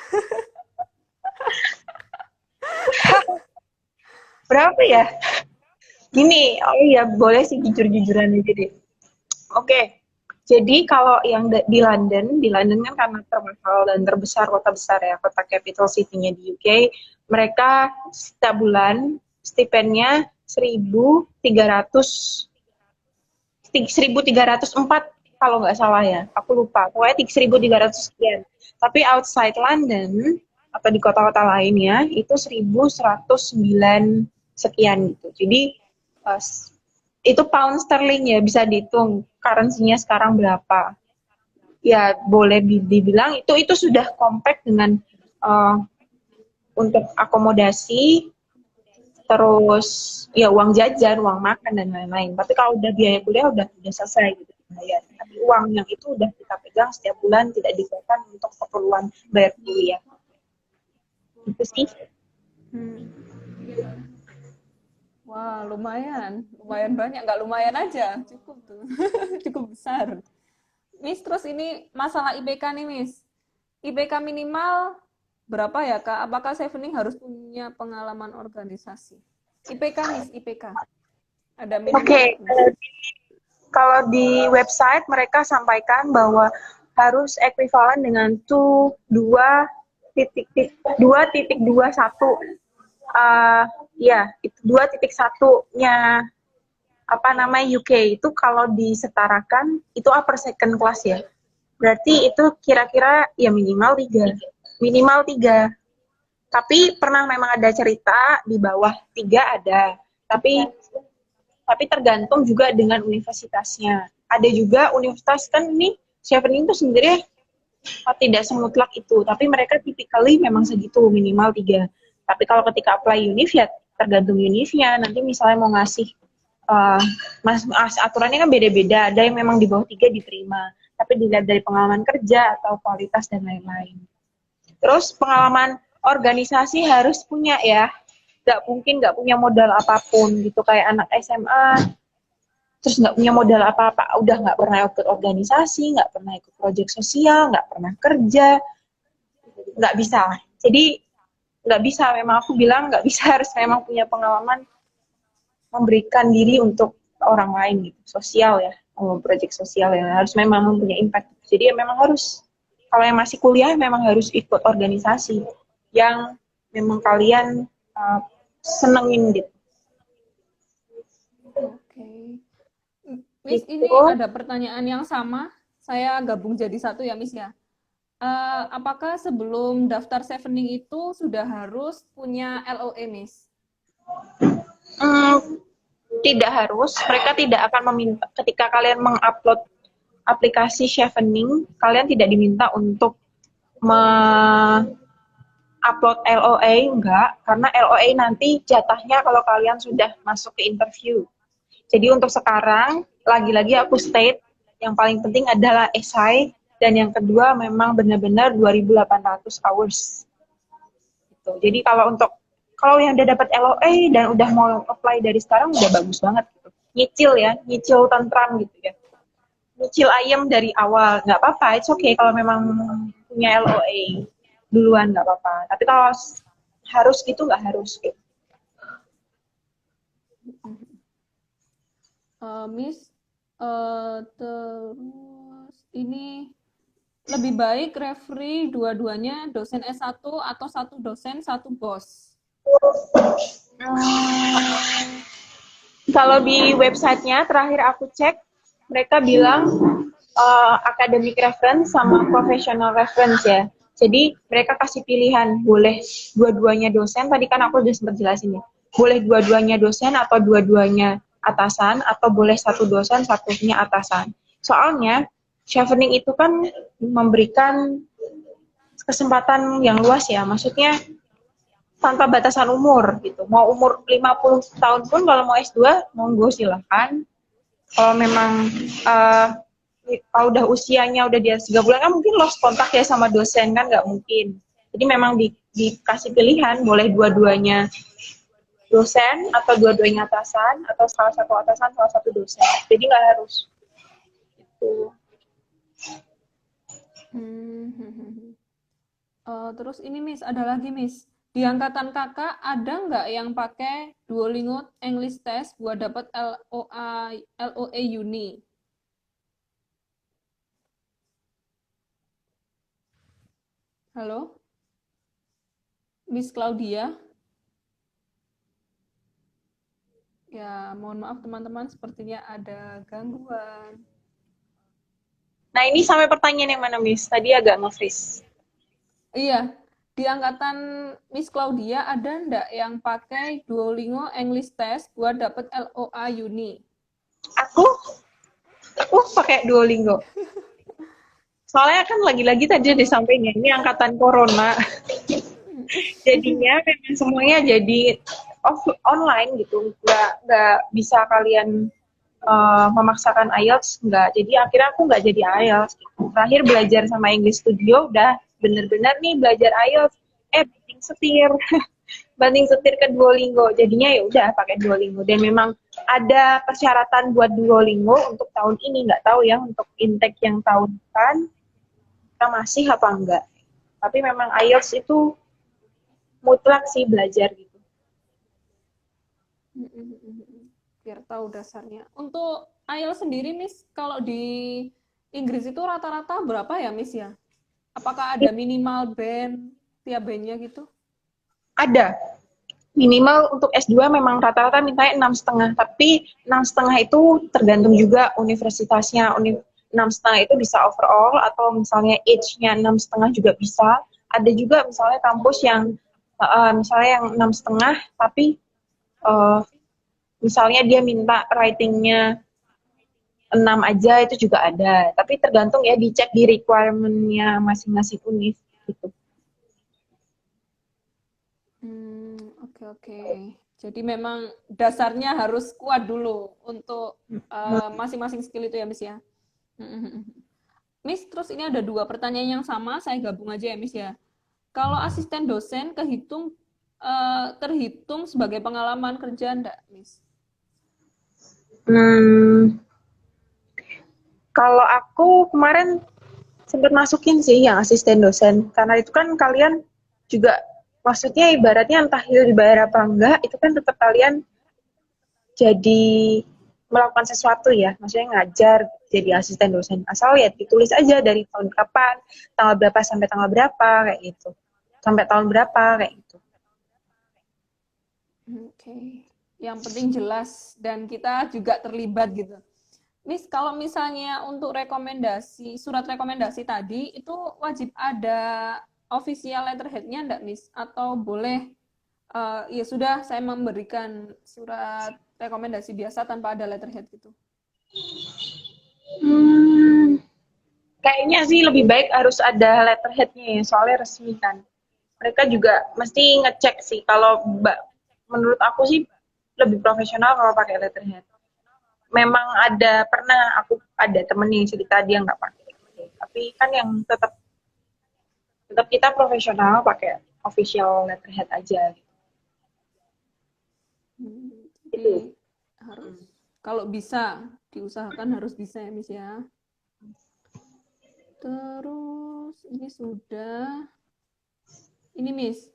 Berapa ya? Gini, oh iya boleh sih jujur-jujuran aja deh. Oke, jadi kalau yang di London kan karena termahal dan terbesar, kota besar ya, kota capital city-nya di UK, mereka setiap bulan stipennya 1.304 kalau nggak salah ya, aku lupa, pokoknya 1.300 sekian. Tapi outside London atau di kota-kota lainnya itu 1.109 sekian gitu. Jadi itu pound sterling ya, bisa dihitung currency-nya sekarang berapa. Ya boleh dibilang itu sudah compact dengan untuk akomodasi, terus ya uang jajan, uang makan dan lain-lain. Tapi kalau udah biaya kuliah udah selesai gitu dibayar. Tapi uang yang itu udah kita pegang setiap bulan, tidak dikeluarkan untuk keperluan bayar kuliah. Itu sih. Wah, lumayan banyak, nggak lumayan aja, cukup tuh, cukup besar. Miss, terus ini masalah IPK nih, Miss. IPK minimal berapa ya, Kak? Apakah Chevening harus punya pengalaman organisasi? IPK, Miss, IPK. Ada minimalnya, Oke, Miss. kalau di website mereka sampaikan bahwa harus ekuivalen dengan 2.21. Ya, itu 2.1-nya apa namanya UK itu kalau disetarakan itu upper second class ya. Berarti itu kira-kira ya minimal 3. Minimal 3. Tapi pernah memang ada cerita di bawah 3 ada. Tapi tergantung juga dengan universitasnya. Ada juga universitas kan ini Chevening itu sebenarnya tidak semutlak itu, tapi mereka typically memang segitu minimal 3. Tapi kalau ketika apply univ ya tergantung univnya. Nanti misalnya mau ngasih aturannya kan beda-beda. Ada yang memang di bawah 3 diterima, tapi dilihat dari pengalaman kerja atau kualitas dan lain-lain. Terus pengalaman organisasi harus punya ya. Nggak mungkin nggak punya modal apapun gitu kayak anak SMA terus nggak punya modal apa-apa, udah nggak pernah ikut organisasi, nggak pernah ikut proyek sosial, nggak pernah kerja, nggak bisa. Jadi nggak bisa, memang aku bilang nggak bisa, harus memang punya pengalaman memberikan diri untuk orang lain gitu, sosial ya, proyek sosial ya, harus memang mempunyai impact. Jadi ya memang harus, kalau yang masih kuliah memang harus ikut organisasi yang memang kalian senengin gitu. Oke. Miss, ini Gitu. ada pertanyaan yang sama. Saya gabung jadi satu ya, Miss ya. Apakah sebelum daftar Chevening itu sudah harus punya LOE, Miss? Tidak harus, mereka tidak akan meminta ketika kalian mengupload aplikasi Chevening, kalian tidak diminta untuk upload LOA, enggak, karena LOA nanti jatahnya kalau kalian sudah masuk ke interview. Jadi untuk sekarang, lagi-lagi aku state, yang paling penting adalah esai, dan yang kedua memang benar-benar 2.800 hours. Gitu. Jadi kalau yang udah dapat LOA dan udah mau apply dari sekarang udah bagus banget gitu. Nyicil ya, nyicil tentram gitu ya. Nyicil ayam dari awal, nggak apa-apa, it's okay kalau memang punya LOA duluan nggak apa-apa. Tapi kalau harus gitu nggak harus gitu. Miss, terus ini lebih baik referee dua-duanya dosen S1 atau satu dosen, satu bos? Kalau di websitenya terakhir aku cek, mereka bilang academic reference sama professional reference ya. Jadi mereka kasih pilihan, boleh dua-duanya dosen, tadi kan aku udah sempat jelasin ya. Boleh dua-duanya dosen atau dua-duanya atasan, atau boleh satu dosen, satunya atasan. Soalnya, Chevening itu kan memberikan kesempatan yang luas ya, maksudnya tanpa batasan umur gitu. Mau umur 50 tahun pun kalau mau S2, monggo silahkan. Kalau memang kalau udah usianya udah di atas 3 bulan kan mungkin lost kontak ya sama dosen kan nggak mungkin. Jadi memang dikasih pilihan, boleh dua-duanya dosen atau dua-duanya atasan atau salah satu atasan, salah satu dosen. Jadi nggak harus. Gitu. Terus ini Miss, ada lagi Miss. Di angkatan kakak ada nggak yang pakai Duolingo English Test buat dapat LOA Uni? Halo? Miss Claudia? Ya, mohon maaf teman-teman, sepertinya ada gangguan. Nah ini sampai pertanyaan yang mana Miss? Tadi agak nge-freeze. Iya, di angkatan Miss Claudia ada ndak yang pakai Duolingo English Test buat dapat LOA Uni? Aku pakai Duolingo. Soalnya kan lagi-lagi tadi disampaikan ini angkatan corona. Jadinya memang semuanya jadi online gitu. Nggak bisa kalian memaksakan IELTS, nggak. Jadi akhirnya aku nggak jadi IELTS. Gitu. Terakhir belajar sama English Studio udah bener-bener nih belajar IELTS. Bikin setir. banding setir ke Duolingo. Jadinya ya udah pakai Duolingo. Dan memang ada persyaratan buat Duolingo untuk tahun ini, nggak tahu ya untuk intake yang tahun depan kita masih apa enggak. Tapi memang IELTS itu mutlak sih belajar gitu. Biar tahu dasarnya. Untuk IELTS sendiri, Miss, kalau di Inggris itu rata-rata berapa ya, Miss ya? Apakah ada minimal band, tiap bandnya gitu? Ada. Minimal untuk S2 memang rata-rata mintanya 6,5, tapi 6,5 itu tergantung juga universitasnya. 6,5 itu bisa overall, atau misalnya age-nya 6,5 juga bisa. Ada juga misalnya kampus yang misalnya yang 6,5, tapi misalnya dia minta writing-nya 6 aja, itu juga ada. Tapi tergantung ya, dicek di requirement-nya masing-masing univ gitu. Oke. Jadi memang dasarnya harus kuat dulu untuk masing-masing skill itu ya, Miss ya. Miss, terus ini ada 2 pertanyaan yang sama, saya gabung aja ya, Miss ya. Kalau asisten dosen terhitung sebagai pengalaman kerja enggak, Miss? Kalau aku kemarin sempat masukin sih yang asisten dosen, karena itu kan kalian juga, maksudnya ibaratnya entah itu dibayar apa enggak, itu kan tetap kalian jadi melakukan sesuatu ya, maksudnya ngajar jadi asisten dosen. Asal ya ditulis aja dari tahun kapan, tanggal berapa sampai tanggal berapa, kayak gitu. Sampai tahun berapa, kayak gitu. Oke. Yang penting jelas dan kita juga terlibat gitu. Miss, kalau misalnya untuk surat rekomendasi tadi, itu wajib ada official letterhead-nya enggak, Miss? Atau boleh, ya sudah saya memberikan surat rekomendasi biasa tanpa ada letterhead gitu? Kayaknya sih lebih baik harus ada letterhead-nya ya, soalnya resmi kan. Mereka juga mesti ngecek sih, kalau menurut aku sih lebih profesional kalau pakai letterhead. Memang aku ada temen yang cerita dia nggak pakai, tapi kan yang tetap kita profesional pakai official letterhead aja gitu. Harus, kalau bisa diusahakan harus bisa ya, Miss ya. Terus ini sudah, ini Miss,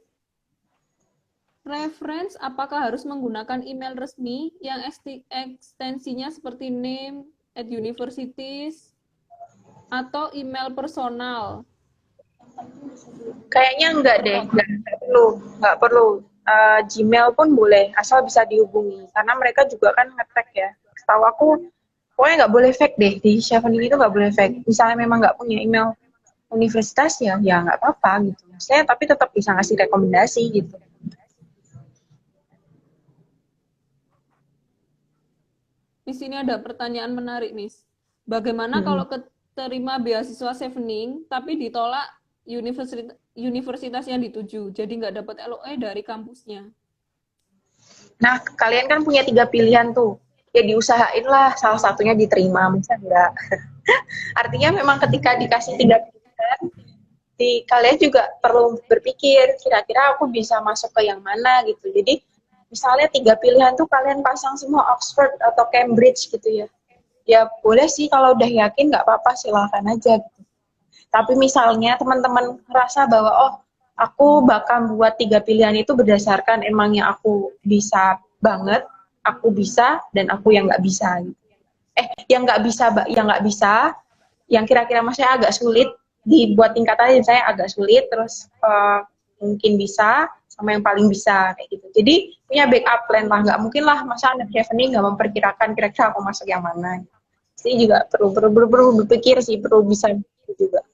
reference apakah harus menggunakan email resmi yang ekstensinya seperti name at universities atau email personal? Kayaknya enggak deh, nggak perlu. Gmail pun boleh, asal bisa dihubungi. Karena mereka juga kan nge-tag ya. Setahu aku, pokoknya nggak boleh fake deh. Di Chevening itu nggak boleh fake. Misalnya memang nggak punya email universitas ya nggak apa-apa gitu. Maksudnya, tapi tetap bisa ngasih rekomendasi gitu. Di sini ada pertanyaan menarik, Miss. Bagaimana kalau keterima beasiswa Chevening tapi ditolak universitas yang dituju, jadi nggak dapat LOE dari kampusnya? Nah, kalian kan punya 3 pilihan tuh. Ya diusahain lah salah satunya diterima, masa enggak. Artinya memang ketika dikasih 3 pilihan, kalian juga perlu berpikir, kira-kira aku bisa masuk ke yang mana gitu. Jadi, misalnya 3 pilihan tuh kalian pasang semua Oxford atau Cambridge gitu ya. Ya boleh sih, kalau udah yakin nggak apa-apa, silahkan aja gitu. Tapi misalnya teman-teman merasa bahwa, oh, aku bakal buat 3 pilihan itu berdasarkan emang yang aku bisa banget, aku bisa, dan aku yang nggak bisa. Yang nggak bisa, yang kira-kira masanya agak sulit, dibuat tingkatannya saya agak sulit, terus mungkin bisa, sama yang paling bisa, kayak gitu. Jadi punya backup plan lah, nggak mungkin lah masa anak Chevening nggak memperkirakan kira-kira aku masuk yang mana. Jadi juga perlu berpikir sih, perlu bisa juga.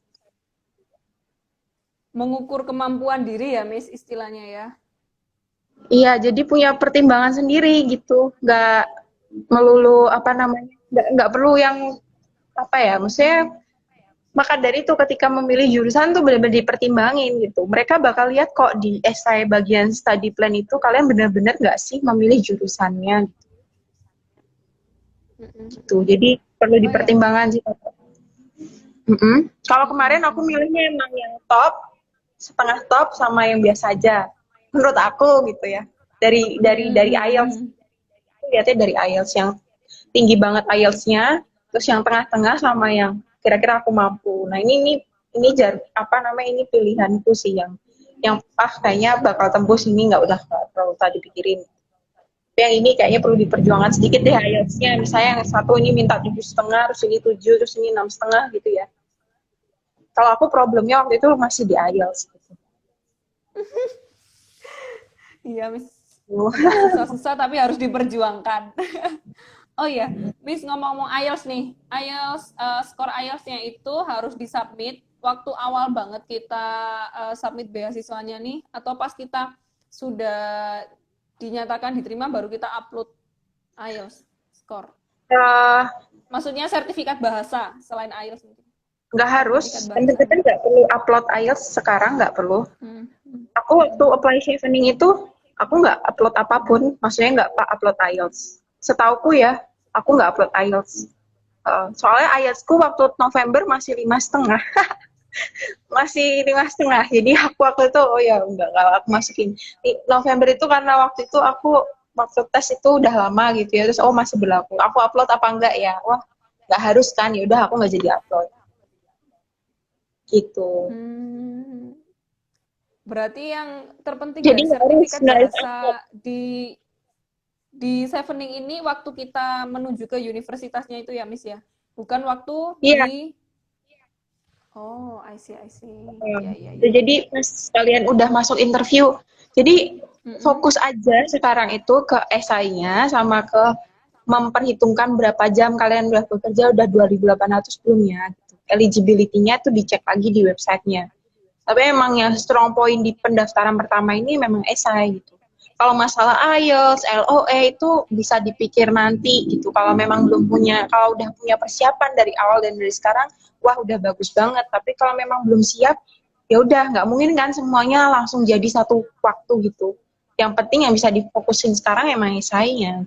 Mengukur kemampuan diri ya, Miss, istilahnya ya. Iya, jadi punya pertimbangan sendiri gitu, nggak melulu nggak perlu yang maksudnya. Maka dari itu ketika memilih jurusan tuh benar-benar dipertimbangin gitu. Mereka bakal lihat kok di essay bagian study plan itu kalian benar-benar nggak sih memilih jurusannya gitu. Jadi perlu dipertimbangkan sih. Kalau kemarin aku milihnya emang yang top, setengah top, sama yang biasa aja. menurut aku gitu ya. Dari IELTS, Hmm. lihatnya dari IELTS yang tinggi banget IELTS-nya, terus yang tengah-tengah sama yang kira-kira aku mampu. Nah ini apa namanya, ini pilihanku sih yang kayaknya bakal tembus ini, nggak terlalu tadi dipikirin. Tapi yang ini kayaknya perlu diperjuangkan sedikit deh IELTS-nya. Misalnya yang satu ini minta 7,5, terus ini 7, terus ini 6,5 gitu ya. Kalau aku problemnya waktu itu masih di IELTS gitu. Iya, Miss. Emang susah-susah tapi harus diperjuangkan. Oh iya, Miss ngomong-ngomong IELTS nih. IELTS, skor IELTS-nya itu harus disubmit waktu awal banget kita submit beasiswanya nih, atau pas kita sudah dinyatakan diterima baru kita upload IELTS skor. Uh, Maksudnya sertifikat bahasa selain IELTS mungkin. nggak harus, Sertifikat kan bahasa. nggak perlu upload IELTS sekarang, nggak perlu. Hmm. Aku waktu apply chevening itu, aku nggak upload apapun, maksudnya nggak upload IELTS. Setauku ya, aku nggak upload IELTS. Soalnya IELTS-ku waktu November masih 5,5. Masih 5,5. Jadi aku waktu itu, oh ya enggak, kalau aku masukin. Di November itu karena waktu itu aku, waktu tes itu udah lama gitu ya, terus masih berlaku. Aku upload apa enggak ya? Wah, nggak harus kan, ya udah aku nggak jadi upload. Gitu. Hmm. Berarti yang terpenting Jadi dari sertifikat nggak harus upload. bahasa di Chevening ini waktu kita menuju ke universitasnya itu ya, Miss ya? Bukan waktu Iya. di Oh, I see, I see. Ya, ya, ya. Jadi pas kalian udah masuk interview, jadi Mm-mm. fokus aja sekarang itu ke esainya sama ke memperhitungkan berapa jam kalian udah bekerja, udah 2.800 belum ya. Gitu. Eligibility-nya tuh dicek lagi di websitenya. Tapi emang yang strong point di pendaftaran pertama ini memang esai gitu. Kalau masalah IELTS, LOE itu bisa dipikir nanti gitu. Kalau memang belum punya, kalau udah punya persiapan dari awal dan dari sekarang, wah udah bagus banget. Tapi kalau memang belum siap, ya udah nggak mungkin kan semuanya langsung jadi satu waktu gitu. Yang penting yang bisa difokusin sekarang emang esainya.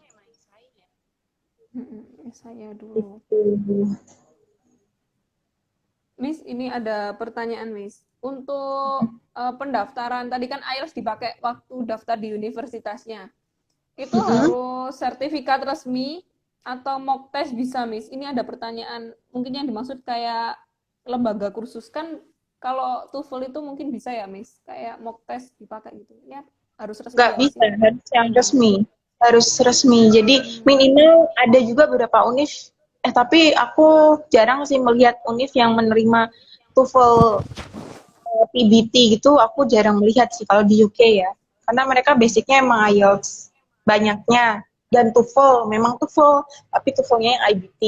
Saya dulu. Gitu. Miss, ini ada pertanyaan, Miss. Untuk pendaftaran, tadi kan IELTS dipakai waktu daftar di universitasnya. Itu harus sertifikat resmi atau mock test bisa, Miss? Ini ada pertanyaan, mungkin yang dimaksud kayak lembaga kursus kan kalau TOEFL itu mungkin bisa ya, Miss? Kayak mock test dipakai gitu. Ya, harus resmi Nggak ya, Miss bisa, ya? harus yang Gimana? resmi. Harus resmi. Jadi minimal ada juga beberapa univ, tapi aku jarang sih melihat univ yang menerima TOEFL PBT gitu, aku jarang melihat sih kalau di UK ya. Karena mereka basicnya emang IELTS banyaknya. Dan TOEFL, memang TOEFL, tapi TOEFL-nya yang IBT.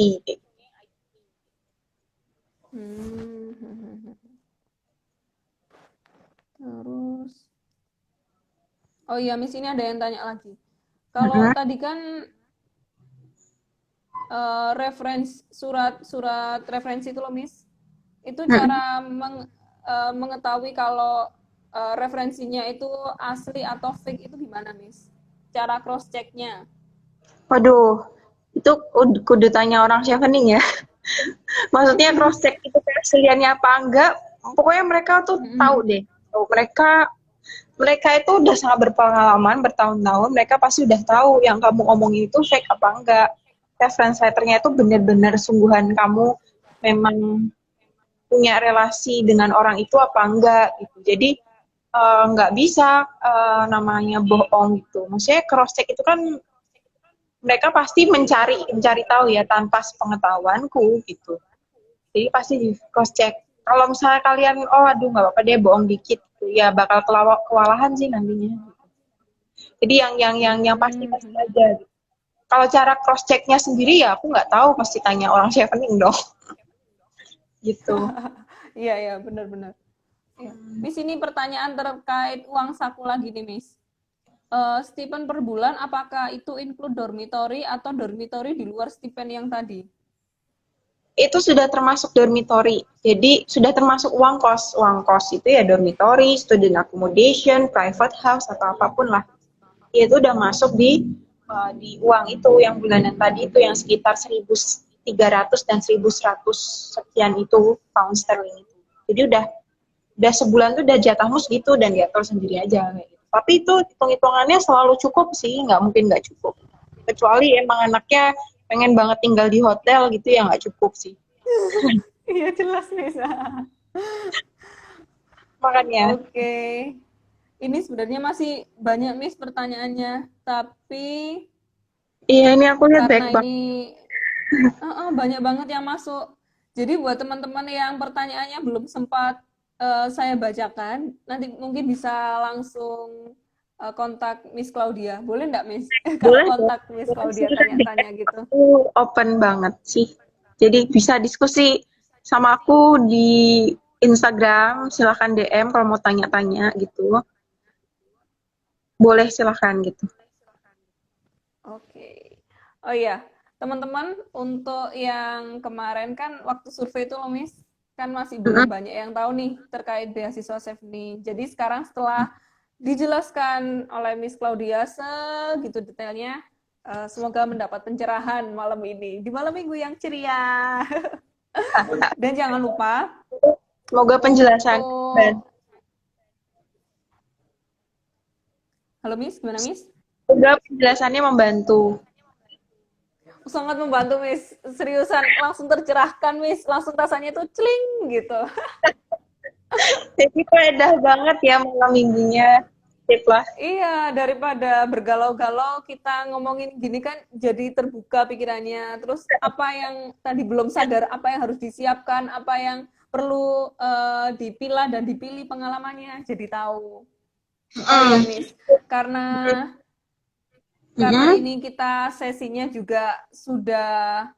Hmm. Terus, oh iya, Miss, ini ada yang tanya lagi. Kalau tadi kan surat referensi itu loh, Miss. Itu cara mengetahui kalau referensinya itu asli atau fake itu gimana, Miss? Cara cross checknya. Waduh, itu kudu tanya orang chevening ya. Maksudnya cross check itu keasliannya apa enggak, pokoknya mereka tuh tahu deh. Mereka mereka itu udah sangat berpengalaman bertahun-tahun, mereka pasti udah tahu yang kamu omongin itu fake apa enggak. Reference letternya itu benar-benar sungguhan kamu memang punya relasi dengan orang itu apa enggak gitu. Jadi nggak bisa namanya bohong gitu. Maksudnya cross check itu kan mereka pasti mencari tahu ya tanpa sepengetahuanku gitu. Jadi pasti di cross check. Kalau misalnya kalian, oh aduh nggak apa-apa dia bohong dikit, gitu, ya bakal kewalahan sih nantinya. Jadi yang pasti pasti aja. Gitu. Kalau cara cross checknya sendiri ya aku nggak tahu, pasti tanya orang chevening dong. Gitu. Iya, iya, benar-benar. Ya. Miss, ini pertanyaan terkait uang saku lagi nih, Miss. Stipend per bulan, apakah itu include dormitory atau dormitory di luar stipend yang tadi? Itu sudah termasuk dormitory. Jadi sudah termasuk uang kos. Uang kos itu ya dormitory, student accommodation, private house atau apapun lah. Itu udah masuk di uang itu yang bulanan tadi itu yang sekitar 1.300 dan 1.100 sekian itu pound sterling itu. Jadi udah sebulan tuh udah jatahmu segitu dan diatur sendiri aja kayak gitu. Tapi itu hitung-hitungannya selalu cukup sih, nggak mungkin nggak cukup. Kecuali emang anaknya pengen banget tinggal di hotel gitu ya nggak cukup sih. Iya jelas Miss. Makanya, Oke. Ini sebenarnya masih banyak Miss pertanyaannya, tapi iya ini aku lihat baik karena banget. ini banyak banget yang masuk. Jadi buat teman-teman yang pertanyaannya belum sempat saya bacakan, nanti mungkin bisa langsung kontak Miss Claudia. Boleh nggak Miss? Kalau Boleh deh, kontak Miss Claudia silakan deh. tanya-tanya gitu. Aku open banget sih. Jadi bisa diskusi sama aku di Instagram, silahkan DM kalau mau tanya-tanya gitu. Boleh silahkan gitu. Oke. Oh iya, teman-teman, untuk yang kemarin kan waktu survei itu loh, Miss, kan masih belum Mm-mm. banyak yang tahu nih terkait beasiswa Safety. Jadi sekarang setelah dijelaskan oleh Miss Claudia segitu detailnya, semoga mendapat pencerahan malam ini, di malam minggu yang ceria. Dan jangan lupa Semoga penjelasan. untuk... Halo Miss, gimana Miss? Semoga penjelasannya membantu. Sangat membantu Miss, seriusan langsung tercerahkan Miss, langsung rasanya tuh celing gitu. Jadi faedah banget ya malam minggunya. Sip lah. Iya, daripada bergalau-galau kita ngomongin gini kan jadi terbuka pikirannya. Terus apa yang tadi belum sadar, apa yang harus disiapkan, apa yang perlu dipilah dan dipilih pengalamannya, jadi tahu. Oh iya, Mm. Miss, karena Mm-mm. ini kita sesinya juga sudah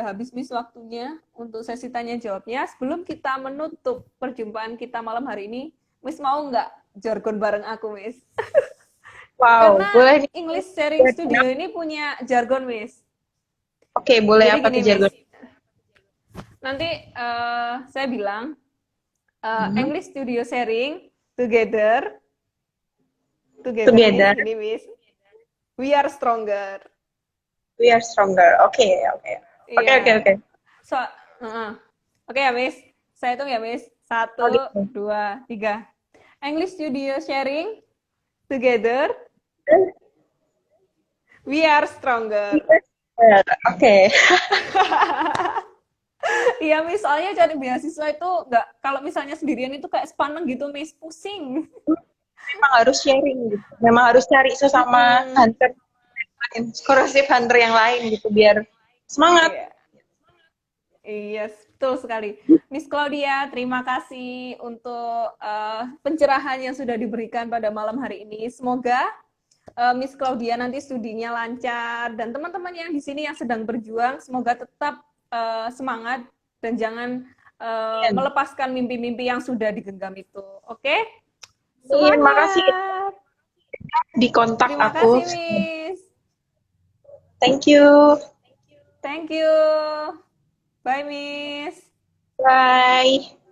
habis Miss waktunya untuk sesi tanya jawabnya. Sebelum kita menutup perjumpaan kita malam hari ini, Miss mau nggak jargon bareng aku, Miss? Wow, Karena boleh nih. English Sharing Studio ini punya jargon, Miss. Oke, boleh Jadi apa gini, tuh Miss. jargon? Nanti saya bilang Hmm. English Studio Sharing together. Together means Together, gini, Miss. We are stronger. we are stronger. Oke, oke. Oke, Iya. oke, oke. So, oke ya, Miss. Saya hitung ya, Miss. Oh Satu, gitu. dua, tiga. English Studio Sharing together. We are stronger. Oke. Iya, Miss. Soalnya cari beasiswa itu nggak, kalau misalnya sendirian itu kayak sepaneng gitu, Miss. Pusing. Memang harus sharing gitu. Memang harus cari sesama Mm-mm. hunter lain, korosif hunter yang lain gitu biar semangat. Iya. Iya, betul sekali. Miss Claudia, terima kasih untuk pencerahan yang sudah diberikan pada malam hari ini. Semoga Miss Claudia nanti studinya lancar dan teman-teman yang di sini yang sedang berjuang semoga tetap semangat dan jangan melepaskan mimpi-mimpi yang sudah digenggam itu. Oke? Terima kasih Semangat. di kontak Terima aku. kasih, Miss. Thank you. Thank you. Bye, Miss. Bye.